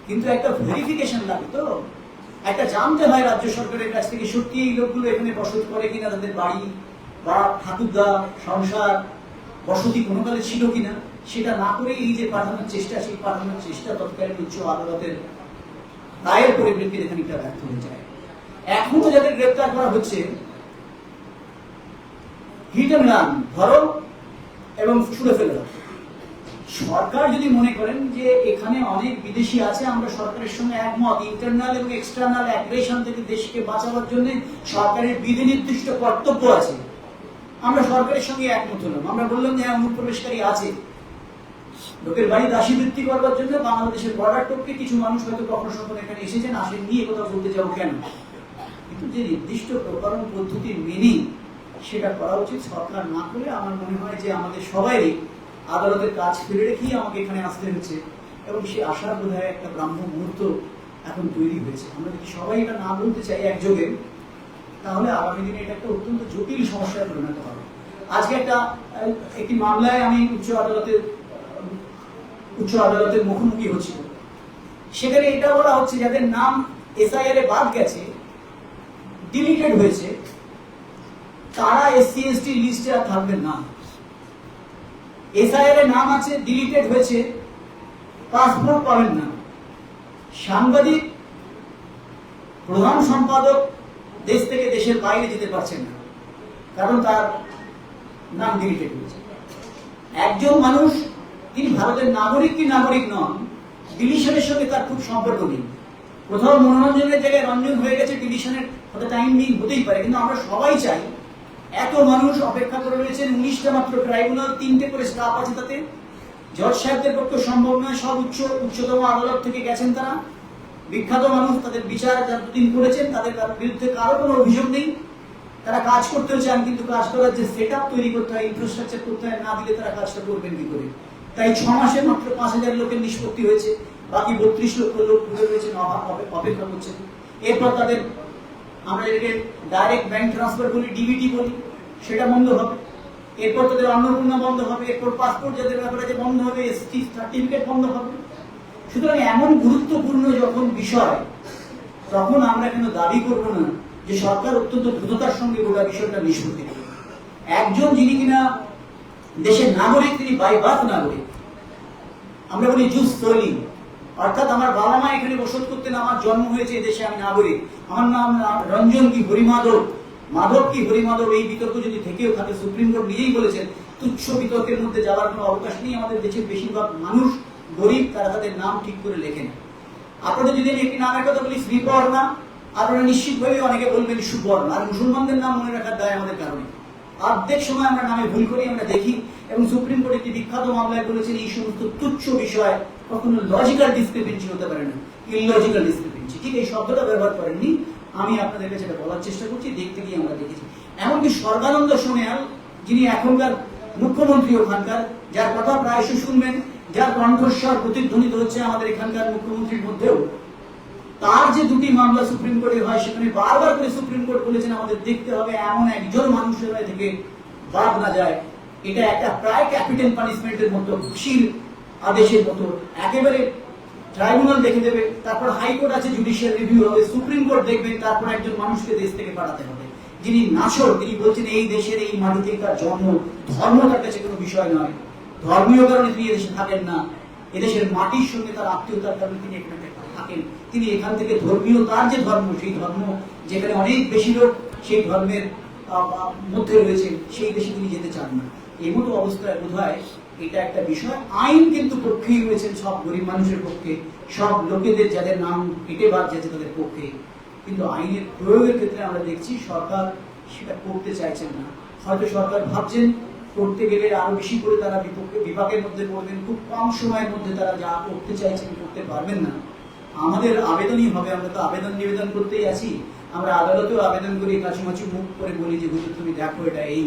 [SPEAKER 3] কিন্তু একটা ভেরিফিকেশন লাগে, তো একটা জানতে হয় রাজ্য সরকারের কাছ থেকে সত্যি এই লোকগুলো এখানে বসত করে কিনা, তাদের বাড়ি বা ঠাকুরদা, সংসার, বসতি কোনোকালে ছিল কিনা। সেটা না করে এই যে পাঠানোর চেষ্টা, সেই পাঠানোর চেষ্টা তৎকালীন উচ্চ আদালতের রায়ের পরিপ্রেক্ষিতে খানিকটা ব্যর্থ হয়ে যায়। এখনো যাদের গ্রেপ্তার করা হচ্ছে, হিট অ্যান্ড রান, ধরো এবং ছুড়ে ফেলে দাও। সরকার যদি মনে করেন যে এখানে অনেক বিদেশি আছে, আমরা সরকারের সঙ্গে একমত, ইন্টারনাল এবং এক্সটার্নাল অ্যাগ্রেশন থেকে দেশকে বাঁচাবার জন্য সরকারের বিধি নির্দিষ্ট কর্তব্য আছে, আমরা সরকারের সঙ্গে একমত হলাম। আমরা বললাম যে হ্যাঁ, অনুপ্রবেশকারী আছে, লোকের বাড়ি দাসীবৃত্তি করবার জন্য বাংলাদেশের বর্ডার টপকে কিছু মানুষ হয়তো কখনো কখনো এখানে এসেছেন, আসেন, নিয়ে কোথাও বলতে যাবো কেন? কিন্তু যে নির্দিষ্ট প্রকরণ পদ্ধতি মেনে সেটা করা উচিত। সরকার না করলে আমার মনে হয় যে আমাদের সবাই আদালতের কাজ ফেলে রেখেই আমাকে এখানে আসতে হচ্ছে, এবং সে আশার বোধ হয় একটা ব্রাহ্ম মুহূর্ত এখন তৈরি হয়েছে। আমরা যদি সবাই এটা না বলতে চাই একযোগে, তাহলে আগামী দিনে এটা একটা অত্যন্ত জটিল সমস্যায় পরিণত হবে। আজকে একটি মামলায় আমি উচ্চ আদালতের মুখোমুখি হচ্ছিল, সেখানে এটা বলা হচ্ছে যাদের নাম এসআইআর এ বাদ গেছে, ডিলিটেড হয়েছে, তারা SC/ST লিস্টে আর থাকবেন না। এসআইআর এর নাম আছে, ডিলিটেড হয়েছে, পাসপোর্ট পাবেন না। সাংবাদিক, প্রধান সম্পাদক দেশ থেকে দেশের বাইরে যেতে পারছেন না, কারণ তার নাম ডিলিটেড হয়েছে। একজন মানুষ, তিনি ভারতের নাগরিক কি নাগরিক নন, ডিলিশনের সঙ্গে তার খুব সম্পর্ক নেই। কোথাও মনোরঞ্জনের জায়গায় রঞ্জন হয়ে গেছে, ডিলিশনের হয়তো টাইম নেই, হতেই পারে। কিন্তু আমরা সবাই চাই, এত মানুষ অপেক্ষা করে রয়েছেন, 19টা মাত্র ট্রাইব্যুনাল, 3টে করে স্টাফ আছে, তাতে জজ সাহেবদের পক্ষে সম্ভব নয়। সব উচ্চতম আদালত থেকে গেছেন তারা, বিখ্যাত মানুষ, তাদের বিচার যতদিন করেছেন, তাদের বিরুদ্ধে কারো কোনো অভিযোগ নেই। তারা কাজ করতেও চান, কিন্তু কাজ করার যে সেট আপ তৈরি করতে হয়, ইনফ্রাস্ট্রাকচার করতে হয়, না দিলে তারা কাজটা করবেন কি করে? তাই 6 মাসে মাত্র 5000 লোকের নিষ্পত্তি হয়েছে, বাকি 32 লক্ষ লোক ঘুরে রয়েছেন, অপেক্ষা করছেন। এরপর তাদের, আমরা এটাকে ডাইরেক্ট ব্যাংক ট্রান্সফার বলি, ডিবিটি বলি, সেটা বন্ধ হবে। এরপর তাদের অন্নপূর্ণা বন্ধ হবে, এরপর পাসপোর্ট যাদের ব্যাপারে যে বন্ধ হবে, এসটি সার্টিফিকেট বন্ধ হবে। সুতরাং এমন গুরুত্বপূর্ণ যখন বিষয়, তখন আমরা কেন দাবি করব না যে সরকার অত্যন্ত দ্রুততার সঙ্গে গোটা বিষয়টা নিষ্পত্তি করবে। একজন যিনি কিনা দেশের নাগরিক, তিনি বাই বার্থ নাগরিক, আমরা বলি জুস সলি, অর্থাৎ আমার বাবা মা এখানে বসত করতেন, আমার জন্ম হয়েছে দেশে, আমি নাগরিক, আমার নাম রঞ্জন কি হরিমাধব, মাধব কি হরিমাধব, এই বিতর্ক যদি থেকেও থাকে, সুপ্রিম কোর্ট নিজেই বলেছেন তুচ্ছ বিতর্কের মধ্যে যাওয়ার কোনো অবকাশ নেই। আমাদের দেশের বেশিরভাগ মানুষ গরিব, তারা তাদের নাম ঠিক করে লেখেন। আপনাদের যদি আমি একটি নামের কথা বলি শ্রীবর্ণা, আপনারা নিশ্চিতভাবে অনেকে বলবেন সুবর্ণা, আর মুসলমানদের নাম মনে রাখার দায় আমাদের কারণে অর্ধেক সময় আমরা নামে ভুল করি, আমরা দেখি। এবং সুপ্রিম কোর্ট একটি বিখ্যাত মামলায় বলেছেন এই সমস্ত তুচ্ছ বিষয় কখনো লজিক্যাল ডিসক্রিপেন্সি হতে পারে না, ইললজিক্যাল ডিসক্রিপেন্সি। ঠিক এই শব্দটা ব্যবহার করেননি, আমি আপনাদের কাছে এটা বলার চেষ্টা করছি, দেখতে গিয়ে আমরা দেখেছি। এমনকি সর্বানন্দ সোনোয়াল, যিনি এখনকার মুখ্যমন্ত্রী ওখানকার, যার কথা প্রায়শই শুনবেন, যার কণ্ঠস্বর প্রতিধ্বনিত হচ্ছে আমাদের এখানকার মুখ্যমন্ত্রীর মধ্যেও, তার যে দুটি মামলা সুপ্রিম কোর্টে হয়, সেখানে বারবার করে সুপ্রিম কোর্ট বলেছেন আমাদের দেখতে হবে এমন একজন মানুষের থেকে বাদ না যায়। এটা একটা প্রায় ক্যাপিটাল পানিশমেন্টের মতো, ফাঁসির আদেশের মতো, একেবারে ট্রাইব্যুনাল দেখে দেবে, তারপর হাইকোর্ট আছে, জুডিশিয়াল রিভিউ হবে, সুপ্রিম কোর্ট দেখবেন, তারপর একজন মানুষকে দেশ থেকে পাঠাতে হবে যিনি নাছর, তিনি বলছেন এই দেশের এই মাটিতে তার জন্ম, ধর্ম তার কাছে কোনো বিষয় নয়, ধর্মীয় কারণে তিনি এদেশে থাকেন না, এদেশের মাটির সঙ্গে তার আত্মীয়তার কারণে তিনি এখানে থাকেন, তিনি এখান থেকে ধর্মীয়, তার যে ধর্ম, সেই ধর্ম যেখানে অনেক বেশি লোক সেই ধর্মের মধ্যে রয়েছে, সেই দেশে তিনি যেতে চান না। এই মতো অবস্থায় বোধহয় এটা একটা বিষয়। আইন কিন্তু পক্ষেই রয়েছেন সব গরিব মানুষের পক্ষে, সব লোকেদের যাদের নাম কেটে বাদ যাচ্ছে তাদের পক্ষে, কিন্তু আইনের প্রয়োগের ক্ষেত্রে আমরা দেখছি সরকার সেটা করতে চাইছেন না। হয়তো সরকার ভাবছেন করতে গেলে আরো বেশি করে তারা বিপাকের মধ্যে পড়বেন, খুব কম সময়ের মধ্যে তারা যা করতে চাইছেন করতে পারবেন না। আমাদের আবেদনই হবে, আমরা তো আবেদন নিবেদন করতেই আছি, আমরা আদালতেও আবেদন করি, কাছামাছি মুখ করে বলি যে হুজুর তুমি দেখো এটা এই।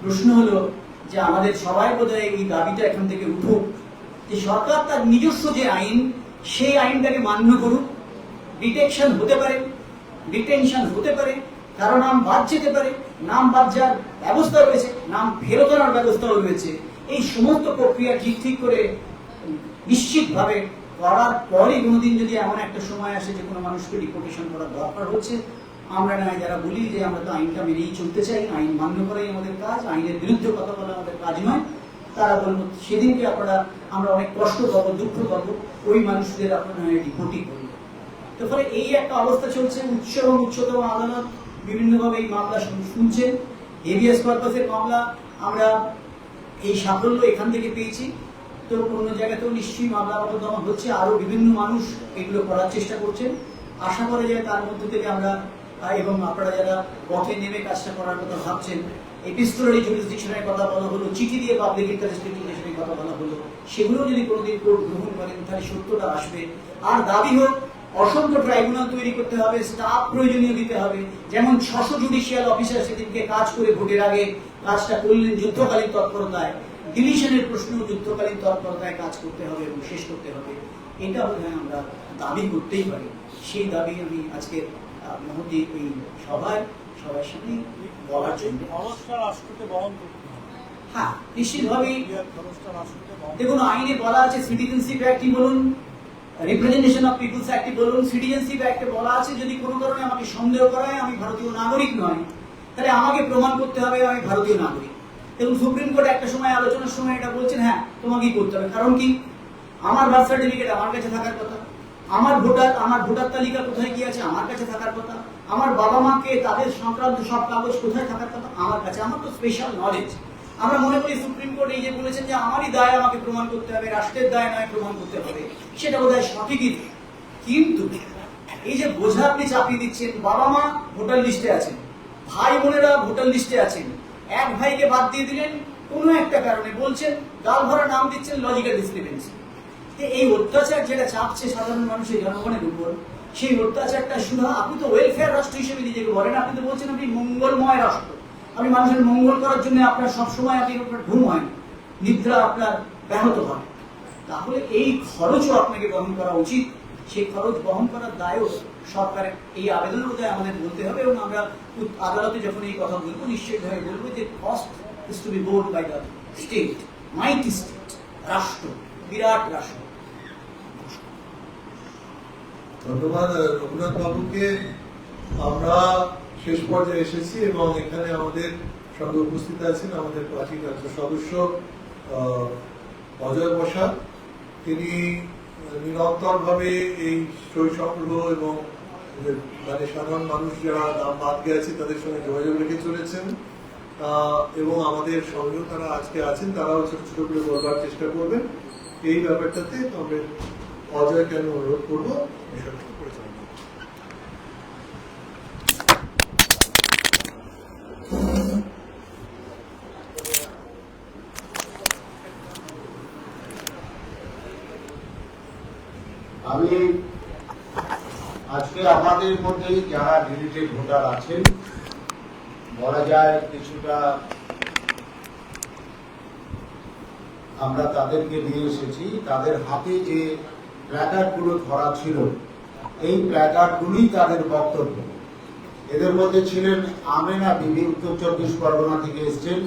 [SPEAKER 3] প্রশ্ন হলো যে আমাদের সবাই বোধহয় এই দাবিটা এখান থেকে উঠুক যে সরকার তার নিজস্ব যে আইন, সেই আইনটাকে মান্য করুক। ডিটেকশন হতে পারে, ডিটেনশন হতে পারে, কারো নাম বাদ যেতে পারে, নাম বাদ যাওয়ার ব্যবস্থা রয়েছে, নাম ফেরত আনার ব্যবস্থাও রয়েছে। এই সমস্ত প্রক্রিয়া ঠিক করে নিশ্চিতভাবে করার পরই কোনোদিন যদি এমন একটা সময় আসে যে কোনো মানুষকে ডিপোর্টেশন করার দরকার হচ্ছে, আমরা না যারা বলি যে আমরা তো আইনটা মেনেই চলতে চাই, আইন মান্য করাই আমাদের কাজ, আইনের বিরুদ্ধে কথা বলা আমাদের কাজ নয়, তারা বলবো সেদিনকে আমরা অনেক কষ্ট পাবো, দুঃখ পাবো, ওই মানুষদের আপনারা ডিপোর্টই করবো। তো ফলে এই একটা অবস্থা চলছে। উচ্চ এবং উচ্চতম আদালত বিভিন্নভাবে এই মামলা শুনছেন। হেভিয়াস পারপাসের মামলা আমরা এই সাফল্য এখান থেকে পেয়েছি, তো অন্য জায়গাতেও নিশ্চয়ই মামলা মোকদ্দমা হচ্ছে, আরো বিভিন্ন মানুষ এগুলো করার চেষ্টা করছেন। আশা করা যায় তার মধ্যে থেকে আমরা, এবং আপনারা যারা পথে নেমে কাজটা করার কথা ভাবছেন, এপিস্টোলারি জুরিসডিকশনের কথা বলা হলো, চিঠি দিয়ে পাবলিক ইন্টারেস্ট লিটিগেশনের কথা বলা হলো, সেগুলো যদি কোনোদিন কোর্ট গ্রহণ করেন তাহলে সত্যটা আসবে। আর দাবি হোক অসংখ্য ট্রাইব্যুনাল তৈরি করতে হবে, স্টাফ প্রয়োজনীয় দিতে হবে, যেমন 600 জুডিশিয়াল অফিসার সেদিনকে কাজ করে ভোটের আগে কাজটা করলেন যুদ্ধকালীন তৎপরতায়, ডিলিশনের প্রশ্ন যুদ্ধকালীন তৎপরতায় কাজ করতে হবে এবং শেষ করতে হবে। এটা বোধহয় আমরা দাবি করতেই পারি। সেই দাবি আমি আজকে মহতি এই সবার সামনে বলার জন্য। হ্যাঁ, নিশ্চিতভাবেই দেখুন আইনে বলা আছে, সিটিজেনশিপ অ্যাক্টই বলুন, রিপ্রেজেন্টেশন অফ পিপলস অ্যাক্টে বলুন, সিটিজেনশিপ অ্যাক্টে বলা আছে যদি কোনো কারণে আমাকে সন্দেহ করা হয় আমি ভারতীয় নাগরিক নয়, তাহলে আমাকে প্রমাণ করতে হবে আমি ভারতীয় নাগরিক। এবং সুপ্রিম কোর্ট একটা সময় আলোচনার সময় এটা বলছেন, হ্যাঁ তোমাকেই করতে হবে। কারণ কি, আমার বার্থ সার্টিফিকেট আমার কাছে থাকার কথা, আমার ভোটার তালিকা কোথায় কি আছে আমার কাছে থাকার কথা, আমার বাবা মাকে তাদের সংক্রান্ত সব কাগজ কোথায় থাকার কথা আমার কাছে। আমার তো স্পেশাল নলেজ। আমরা মনে করি সুপ্রিম কোর্ট এই যে বলেছেন যে আমারই দায় আমাকে প্রমাণ করতে হবে, রাষ্ট্রের দায় নয় প্রমাণ করতে হবে, সেটা বোধহয় সঠিকই। কিন্তু এই যে বোঝা আপনি চাপিয়ে দিচ্ছেন, বাবা মা ভোটার লিস্টে আছেন, ভাই বোনেরা ভোটার লিস্টে আছেন, এক ভাইকে বাদ দিয়ে দিলেন কোনো একটা কারণে, বলছেন গাল ভরা নাম দিচ্ছেন, লজিক্যাল ডিসক্রিপেন্সি। এই অত্যাচার যেটা চাপছে সাধারণ মানুষের জনগণের উপর, সেই অত্যাচারটা শুধু আপনি তো ওয়েলফেয়ার রাষ্ট্র হিসেবে নিজেকে বলেন, আপনি তো বলছেন আপনি মঙ্গলময় রাষ্ট্র, আপনি মানুষের মঙ্গল করার জন্য আপনার সবসময় আপনি ঘুম হয়, নিদ্রা আপনার ব্যাহত হয়, তাহলে এই খরচও আপনাকে বহন করা উচিত। সেই খরচ বহন করার দায়ও সরকার এই আবেদন বোধহয় আমাদের বলতে হবে, এবং আমরা আদালতে যখন এই কথা বলবো নিশ্চিতভাবে বলবো যে cost is to be borne by the state, mighty state, রাষ্ট্র, বিরাট রাষ্ট্র।
[SPEAKER 1] ধন্যবাদ রঘুনাথ বাবুকে। আমরা শেষ পর্যায়ে এসেছি এবং এখানে আমাদের সঙ্গে উপস্থিত আছেন আমাদের পার্টির রাজ্য সদস্য অজয় বসাক। তিনি নিরন্তরভাবে এই সই সংগ্রহ এবং মানে সাধারণ মানুষ যারা নাম বাদ গেছে তাদের সঙ্গে যোগাযোগ রেখে চলেছেন, এবং আমাদের সঙ্গেও তারা আজকে আছেন। তারাও ছোট ছোট করে বলবার চেষ্টা করবেন এই ব্যাপারটাতে। তবে অজয়কে আমি অনুরোধ করবো বিষয়টা পরিচালনা।
[SPEAKER 4] আমি আজকে আমাদের মধ্যে যারা ডিলিটেড ভোটার আছেন, বলা যায় কিছুটা আমরা তাদেরকে নিয়ে এসেছি। তাদের হাতে যে প্ল্যাকার্ডগুলো ধরা ছিল, এই প্ল্যাকার্ডগুলি তাদের বক্তব্য। এদের মধ্যে ছিলেন আমেনা বিবি, উত্তর 24 পরগনা থেকে এসছেন।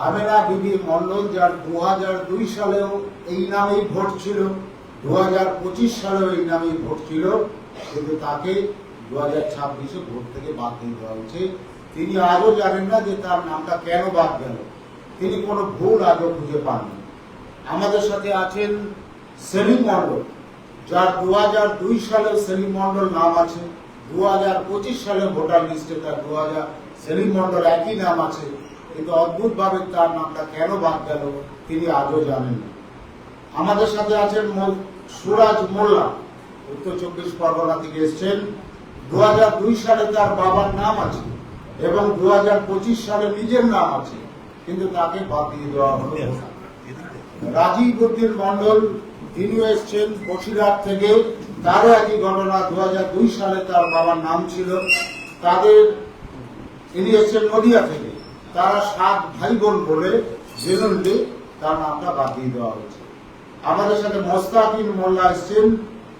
[SPEAKER 4] আমেনা বিবি মন্ডল, যার 2002 সালেও এই নামেই ভোট ছিল, 2025 সালেও এই নামেই ভোট ছিল, কিন্তু তাকে 2026-এ ভোট থেকে বাদ দিয়ে দেওয়া হয়েছে। তিনি আজও জানেন না যে তার নামটা কেন বাদ গেল। তিনি কোনো ভুল আজও খুঁজে পাননি। আমাদের সাথে আছেন সেলিম মন্ডল, যার 2002 সালে সেলিম মন্ডল নাম আছে, 2025 সালে ভোটার লিস্টে তার সেলিম মন্ডল একই নাম আছে, কিন্তু অদ্ভুতভাবে তার নামটা কেন বাদ গেল তিনি আজও জানেন না। আমাদের সাথে আছেন সুরাজ মোল্লা, উত্তর 24 পরগনা থেকে এসছেন। 2002 সালে তার বাবার নাম আছে এবং 2025 সালে নিজের নাম আছে, কিন্তু তাকে বাদ দিয়ে দেওয়া হলো। রাজীব উদ্দিন মন্ডল, তিনিও এসছেন বসিরহাট থেকে। তারও একই ঘটনা, 2002 সালে তার বাবার নাম ছিল, ইনি এসছেন নদিয়া থেকে। তারা 7 ভাই বোন বলে জেনুইনলি তার নামটা বাদ দিয়ে দেওয়া হয়েছে। আমাদের সাথে মোস্তাকিম মোল্লা এসছেন,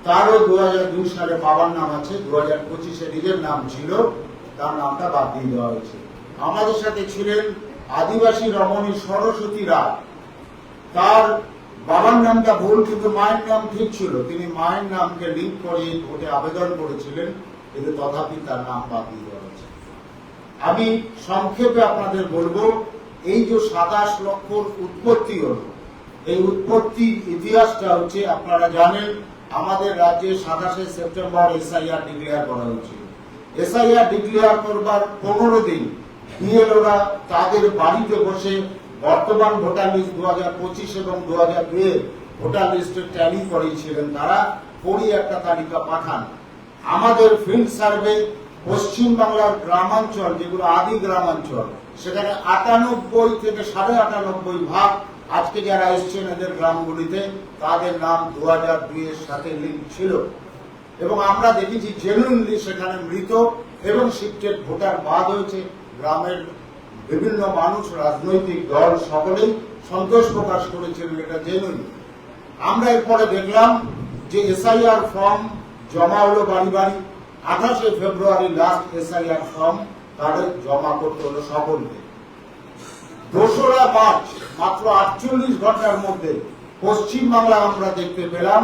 [SPEAKER 4] তারও 2002 সালে বাবার নাম আছে, 2025-এ নিজের নাম ছিল, তার নামটা বাদ দিয়ে দেওয়া হয়েছে। আমাদের সাথে ছিলেন আদিবাসী রমণী সরস্বতী রায়, তার বাবার নামটা ভুল কিন্তু মায়ের নাম ঠিক ছিল। তিনি মায়ের নামকে লিঙ্ক করে ভোটে আবেদন করেছিলেন, কিন্তু তথাপি তার নাম বাদ দিয়ে দেওয়া হয়েছে। আমি সংক্ষেপে আপনাদের বলবো, এই যে 27 লক্ষ উৎপত্তি হলো, এই উৎপত্তির ইতিহাসটা হচ্ছে, আপনারা জানেন আমাদের রাজ্যে 27শে সেপ্টেম্বর এসআইআর ডিক্লেয়ার করা হয়েছিল। এসআইআর ডিক্লেয়ার করবার 15 দিন বিএলওরা তাদের বাড়িতে বসে বর্তমান ভোটার লিস্ট 2025 এবং 2002 এর ভোটার লিস্টে ট্যালি করিয়েছিলেন। তারা পড়ি একটা তালিকা পাঠান। আমাদের ফিল্ড সার্ভে পশ্চিমবাংলার গ্রামাঞ্চল, যেগুলো আদি গ্রামাঞ্চল, সেখানে 98 থেকে 98.5 ভাগ আজকে যারা এসছেন এদের গ্রামগুলিতে, তাদের নাম 2002 এর সাথে লিঙ্ক ছিল। এবং আমরা দেখেছি জেনুইনলি সেখানে মৃত এবং শিফটেড ভোটার বাদ হয়েছে। গ্রামের বিভিন্ন মানুষ, রাজনৈতিক দল সকলেই সন্তোষ প্রকাশ করেছেন, এটা জেনুইন। আমরা এরপরে দেখলাম যে এসআইআর ফর্ম জমা হলো বাড়ি বাড়ি। 28শে ফেব্রুয়ারি লাস্ট এসআইআর ফর্ম তাদের জমা করতে হলো সকলকে। 2রা মার্চ মাত্র 48 ঘন্টার মধ্যে পশ্চিমবাংলা আমরা দেখতে পেলাম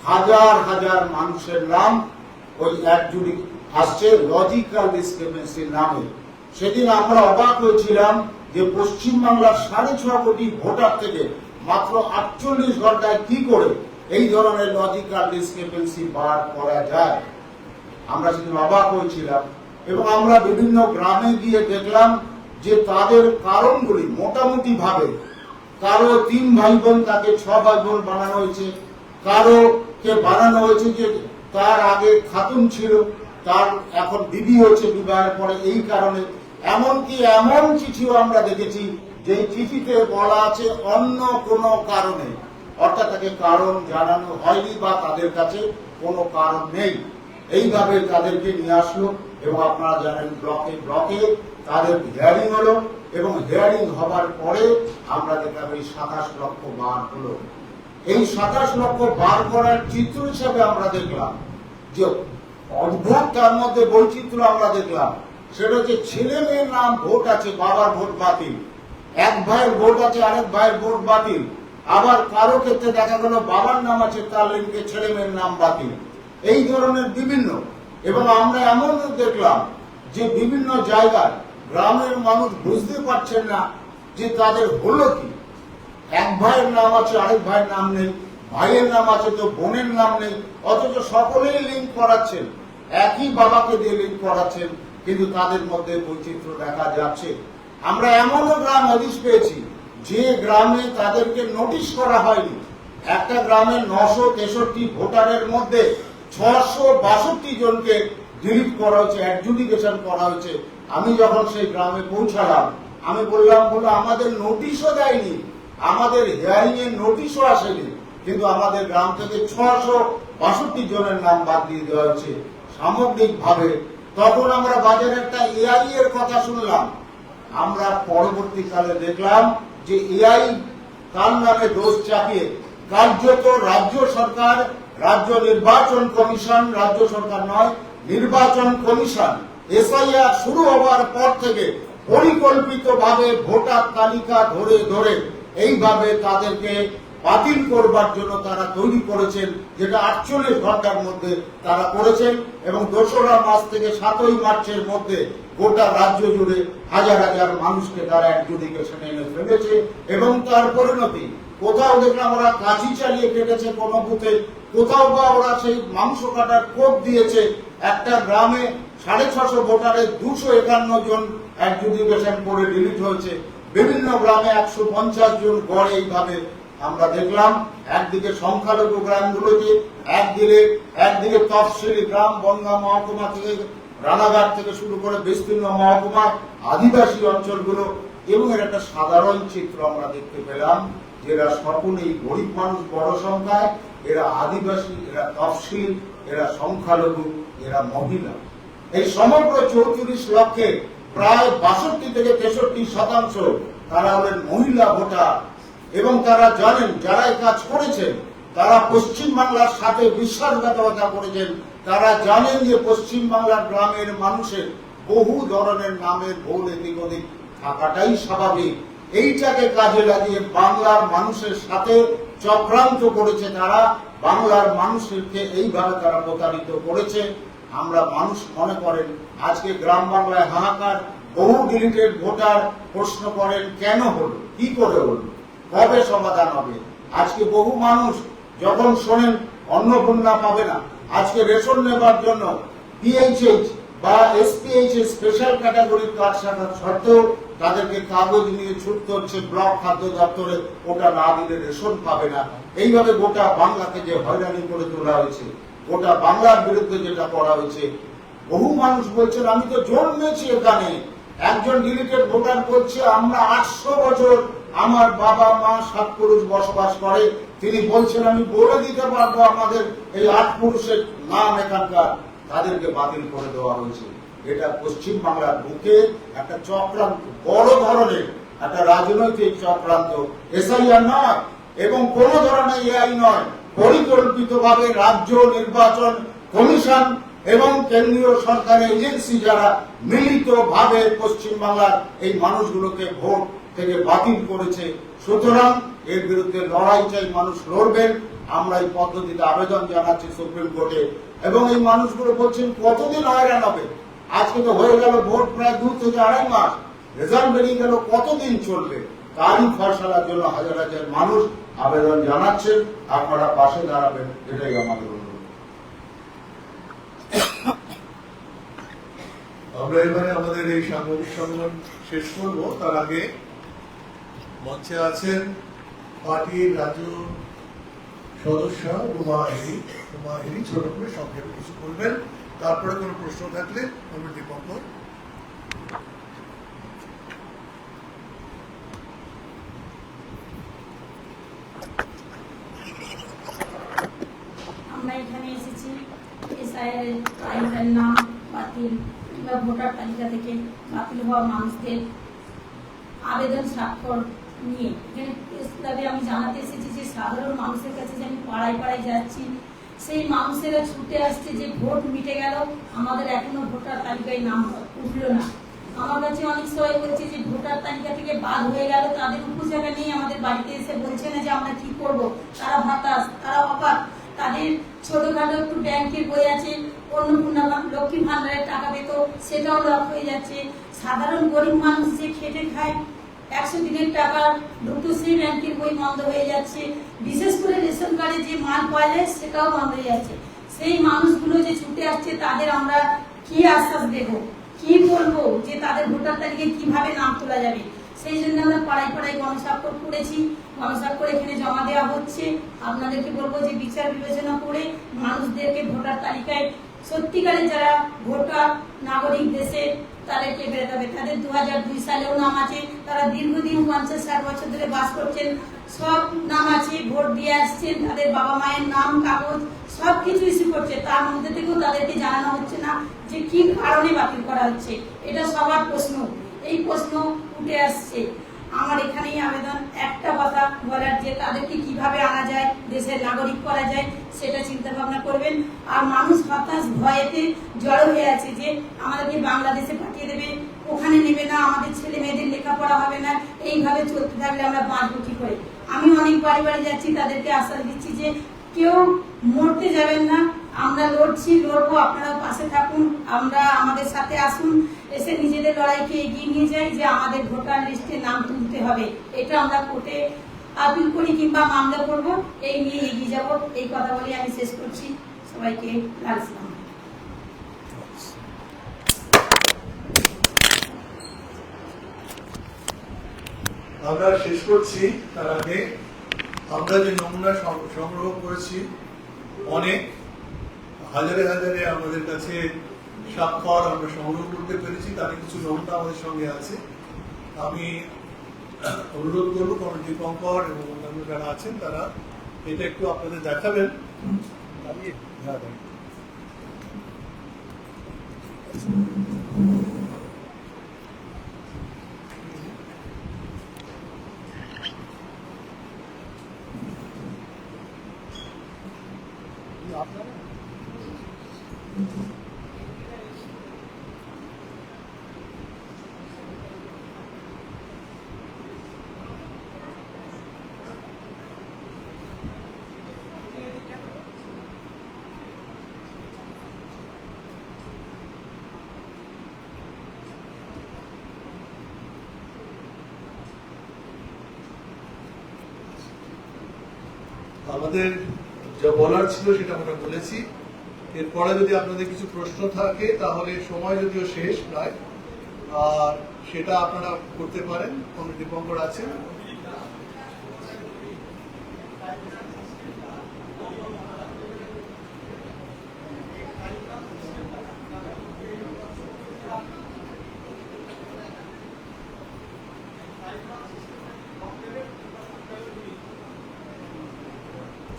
[SPEAKER 4] হাজার হাজার মানুষের নাম ওই একজুড়ি আসছে লজিক্যাল ডিসক্রিমিনেন্সির নামে। সেদিন আমরা অবাক হয়েছিলাম যে পশ্চিমবাংলার 6.5 কোটি ভোটার থেকে মাত্র 48 ঘন্টায় কি করে এই ধরনের লজিক্যাল ডিসক্রিমিনেন্সি বার করা যায়, আমরা সেদিন অবাক হয়েছিলাম। এবং আমরা বিভিন্ন গ্রামে গিয়ে দেখলাম যে তাদের কারণগুলি মোটামুটি ভাবে, কারো 3 ভাই বোন তাকে 6 ভাই বোন বানানো হয়েছে, কারো কে বানানো হয়েছে যে তার আগে খাতুন ছিল, তার এখন বিবি হয়েছে বিবাহের পরে, এই কারণে। এমনকি এমন চিঠিও আমরা দেখেছি যে চিঠিতে বলা আছে অন্য কোনো কারণে, অর্থাৎ তাকে কারণ জানানো হয়নি বা তাদের কাছে কোনো কারণ নেই। এইভাবে তাদেরকে নিয়ে আসলো এবং আপনারা জানেন ব্লকে ব্লকে তাদের হিয়ারিং হলো এবং হিয়ারিং হবার পরে আমরা দেখলাম এই 27 লক্ষ বার হলো। এই 27 লক্ষ বার করার চিত্র হিসাবে আমরা দেখলাম যে অদ্ভুত তার মধ্যে বৈচিত্র্য আমরা দেখলাম। সেটা হচ্ছে ছেলে মেয়ের নাম ভোট আছে, বাবার ভোট বাতিল, এক ভাইয়ের ভোট আছে, আরেক ভাইয়ের ভোট বাতিল, আবার কারো ক্ষেত্রে দেখা গেল বাবার নাম আছে, তার লিঙ্কে ছেলে মেয়ের নাম বাতিল, এই ধরনের বিভিন্ন। এবং আমরা এমন দেখলাম যে বিভিন্ন জায়গায় গ্রামের মানুষ বুঝতে পারছেন না যে তাদের হলো কি। এক ভাইয়ের নাম আছে, আরেক ভাইয়ের নাম নেই, ভাইয়ের নাম আছে তো বোনের নাম নেই, অথচ সকলেই লিঙ্ক করাচ্ছেন, একই বাবাকে দিয়ে লিঙ্ক করাচ্ছেন, কিন্তু তাদের মধ্যে বৈচিত্র্য দেখা যাচ্ছে। আমরা এমনও গ্রাম হদিশ পেয়েছি যে গ্রামে তাদেরকে নোটিশ করা হয়নি। একটা গ্রামে 963 ভোটারের মধ্যে 662 জনকে ডিলিট করা হয়েছে, অ্যাডজুডিকেশন করা হয়েছে। আমি যখন সেই গ্রামে পৌঁছালাম, আমি বললাম, আমাদের নোটিশও দেয়নি, আমাদের হিয়ারিং এর নোটিশও আসেনি, কিন্তু আমাদের গ্রাম থেকে 662 জনের নাম বাদ দিয়ে দেওয়া হয়েছে সামগ্রিকভাবে। তখন আমরা বাজারে একটা এআই এর কথা শুনলাম। আমরা পরবর্তীকালে দেখলাম যে এআই তার নামে দোষ চাপিয়ে কার্যত রাজ্য সরকার, রাজ্য নির্বাচন কমিশন, রাজ্য সরকার নয়, নির্বাচন কমিশন এসআইআর শুরু হওয়ার পর থেকে পরিকল্পিতভাবে ভোটার তালিকা ধরে ধরে এইভাবে তাদেরকে বাতিল করবার জন্য তারা তৈরি করেছেন, যেটা 48 ঘন্টার মধ্যে তারা করেছেন। এবং 2রা মার্চ থেকে 7ই মার্চের মধ্যে গোটা রাজ্য জুড়ে হাজার হাজার মানুষকে তারা অ্যাডজুডিকেশনে এনে ফেলেছে। এবং তার পরিণতি কোথাও দেখলাম ওরা কাঁচি চালিয়ে কেটেছে কোনো বুথে, কোথাও বা ওরা সেই মাংস কাটার কোপ দিয়েছে। একটা গ্রামে 650 ভোটারে 251 জন অ্যাডজুডিকেশন করে ডিলিট হয়েছে। বিভিন্ন গ্রামে 150 জন গড়ে এইভাবে আমরা দেখলাম। একদিকে সংখ্যালঘু গ্রামগুলোতে, একদিকে তফসিলি গ্রাম, বনগাঁ মহকুমা থেকে রানাঘাট থেকে শুরু করে বিস্তীর্ণ মহকুমা, আদিবাসী অঞ্চলগুলো, এবং এর একটা সাধারণ চিত্র আমরা দেখতে পেলাম। এরা সকলেই গরিব মানুষ বড় সংখ্যায়, এরা আদিবাসী, এরা তফসিল, এরা সংখ্যালঘু, এরা মহিলা। এই সমগ্র 34 লক্ষে প্রায় 62 থেকে 63% তারা হলেন মহিলা ভোটার। এবং তারা জানেন, যারা এই কাজ করেছেন তারা পশ্চিমবাংলার সাথে বিশ্বাসঘাতকতা করেছেন। তারা জানেন যে পশ্চিমবাংলার গ্রামের মানুষের বহু ধরনের নামের ভুল এদিক ওদিক থাকাটাই স্বাভাবিক। এইটাকে কাজে লাগিয়ে বাংলার মানুষের সাথে চক্রান্ত করেছে তারা, বাংলার মানুষকে এইভাবে তারা প্রতারিত করেছে। আমরা মানুষ মনে করেন আজকে গ্রাম বাংলায় হাহাকার, বহু ডিলিটেড ভোটার প্রশ্ন করেন কেন হলো, কি করে হলো, কবে সমাধান হবে। আজকে বহু মানুষ যখন শোনেন অন্নপূর্ণা পাবে না, আজকে রেশন নেবার জন্য পিএইচএইচ বা এসপিএইচ স্পেশাল ক্যাটাগরির কার্ড থাকার সত্ত্বেও তাদেরকে কাগজ নিয়ে ছুটতে হচ্ছে ব্লক খাদ্য দপ্তরে, ওটা না দিলে রেশন পাবে না। এইভাবে গোটা বাংলাকে যে হয়রানি করে তোলা হয়েছে, গোটা বাংলার বিরুদ্ধে যেটা করা হয়েছে, বহু মানুষ বলছেন আমি তো জন্মেছি এখানে। একজন ডিলিটেড ভোটার বলছে আমরা 800 বছর আমার বাবা মা 7 পুরুষ বসবাস করে, তিনি বলছেন আমি বলে দিতে পারবো আমাদের এই 8 পুরুষের নাম এখানকার, তাদেরকে বাতিল করে দেওয়া হয়েছে। এটা পশ্চিমবাংলার বুকে একটা চক্রান্ত, বড় ধরনের একটা রাজনৈতিক চক্রান্ত। এসআইআর নয় এবং কোন ধরনের এআই নয়, পরিকল্পিতভাবে রাজ্য নির্বাচন কমিশন এবং কেন্দ্রীয় সরকারের এজেন্সি যারা মিলিতভাবে পশ্চিমবাংলার এই মানুষগুলোকে ভোট থেকে বাতিল করেছে। সুতরাং এর বিরুদ্ধে লড়াই চাই, মানুষ লড়বেন। আমরা এই পদ্ধতিতে আবেদন জানাচ্ছি সুপ্রিম কোর্টে। এবং এই মানুষগুলো বলছেন কতদিন হয়রান হবে, আজকে তো হয়ে গেল ভোট প্রায় 2 থেকে 2.5 মাস, রেজাল্ট বেরিয়ে গেল, কতদিন চলবে? তারই ফয়সালার জন্য হাজার হাজার মানুষ আবেদন জানাচ্ছেন। আপনারা পাশে দাঁড়াবেন, এটাই আমাদের অনুরোধ।
[SPEAKER 1] আমরা এবারে আমাদের এই সাংবাদিক সম্মেলন শেষ করব। তার আগে মঞ্চে আছেন পার্টির রাজ্য সদস্য রুমা হেরি ছোট করে সংক্ষেপে কিছু বলবেন, তারপরে কোনো প্রশ্ন থাকলে আমরা দীপঙ্কর।
[SPEAKER 5] আমরা এখানে এসেছি এসআইআর নাম বাতিল কিংবা ভোটার তালিকা থেকে বাতিল হওয়া মানুষদের আবেদন স্বাক্ষর নিয়ে এখানে প্রেস ক্লাবে আমি জানাতে এসেছি যে সাধারণ মানুষের কাছে যে আমি পাড়ায় পাড়ায় যাচ্ছি, সেই মানুষেরা ছুটে আসছে যে ভোট মিটে গেল, আমাদের এখনো ভোটার তালিকায় নাম উঠলো না। আমার কাছে অনেক সবাই বলছে যে ভোটার তালিকা থেকে বাদ হয়ে গেল, তাদের উপজায়গা নেই, আমাদের বাড়িতে এসে বলছে না যে আমরা কি করব। তারা হতাশ, তারা অবাক। তাদের ছোটখাটো একটু ব্যাংকের বই আছে, অন্নপূর্ণা লক্ষ্মী ভান্ডারের টাকা পেত, সেটাও লক হয়ে যাচ্ছে। সাধারণ গরিব মানুষ যে খেটে খায়, 100 দিনের টাকা ঢুকতো, সেই ব্যাংকের বই বন্ধ হয়ে যাচ্ছে। বিশেষ করে রেশন কার্ডে যে মাল পাওয়া যায় সেটাও বন্ধ হয়ে যাচ্ছে। সেই মানুষগুলো যে ছুটে আসছে তাদের আমরা কি আশ্বাস দেব, কি বলবো যে তাদের ভোটার তালিকায় কিভাবে নাম তোলা যাবে? সেই জন্য আমরা পাড়ায় পাড়ায় গণস্বাক্ষর করেছি। গণস্বাক্ষর এখানে জমা দেওয়া হচ্ছে। আপনাদেরকে বলবো যে বিচার বিবেচনা করে মানুষদেরকে ভোটার তালিকায় সত্যিকারের যারা ভোটার নাগরিক দেশে তাদেরকে বেরোতে হবে। তাদের 2002 সালেও নাম আছে, তারা দীর্ঘদিন 50-60 বছর ধরে বাস করছেন, সব নাম আছে, ভোট দিয়ে আসছেন, তাদের বাবা মায়ের নাম কাগজ সব কিছু ইস্যু করছে। তার মধ্যে থেকেও তাদেরকে জানানো হচ্ছে না যে কি কারণে বাতিল করা হচ্ছে। এটা সবার প্রশ্ন, এই প্রশ্ন উঠে আসছে। আমার এখানেই আবেদন, একটা কথা বলার যে তাদেরকে কিভাবে আনা যায়, দেশের নাগরিক করা যায়, সেটা চিন্তা ভাবনা করবেন। আর মানুষ হতাশ ভয়েতে জড়ো হয়ে আছে যে আমাদেরকে বাংলাদেশে পাঠিয়ে দেবে, ওখানে নেবে না, আমাদের ছেলে মেয়েদের লেখাপড়া হবে না, এইভাবে চলতে থাকলে আমরা বাঁচবো কি করে? আমি অনেক বাড়ি বাড়ি যাচ্ছি, তাদেরকে আশ্বাস দিচ্ছি যে কেউ মরতে যাবেন না, আমরা লড়ছি, লড়বো, আপনারা পাশে থাকুন, আমরা আমাদের সাথে আসুন, এসে নিজেদের লড়াইকে এগিয়ে নিয়ে যাই যে আমাদের ভোটার লিস্টে নাম তুলতে হবে। এটা আমরা কোর্টে আপিল করি কিংবা মামলা করব, এই নিয়ে এগিয়ে যাব। এই কথা বলে আমি শেষ করছি। সবাইকে লাল সালাম।
[SPEAKER 1] আমরা শেষ করছি, তার আগে আমরা যে নমুনা সংগ্রহ করেছি, অনেক হাজারে হাজারে আমাদের কাছে স্বাক্ষর আমরা সংগ্রহ করতে পেরেছি, তার কিছু নমুনা আমাদের সঙ্গে আছে। আমি অনুরোধ করবো কারণ দীপঙ্কর এবং অন্যান্য যারা আছেন তারা এটা একটু আপনাদের দেখাবেন। আমাদের যা বলার ছিল সেটা আমরা বলেছি। এরপরে যদি আপনাদের কিছু প্রশ্ন থাকে তাহলে সময় যদিও শেষ প্রায়, আর সেটা আপনারা করতে পারেন। কোনো দীপঙ্কর আছেন?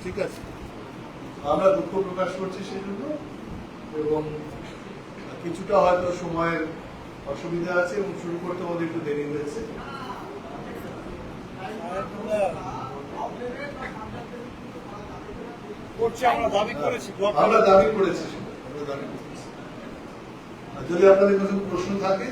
[SPEAKER 1] ঠিক আছে, আমরা দুঃখ প্রকাশ করছি সেই জন্য, এবং কিছুটা হয়তো সময়ের অসুবিধা আছে এবং শুরু করতে আমাদের একটু দেরি হয়েছে। আমরা দাবি করেছি সেটা, আমরা দাবি করেছি। আর যদি আপনাদের কোনো প্রশ্ন থাকে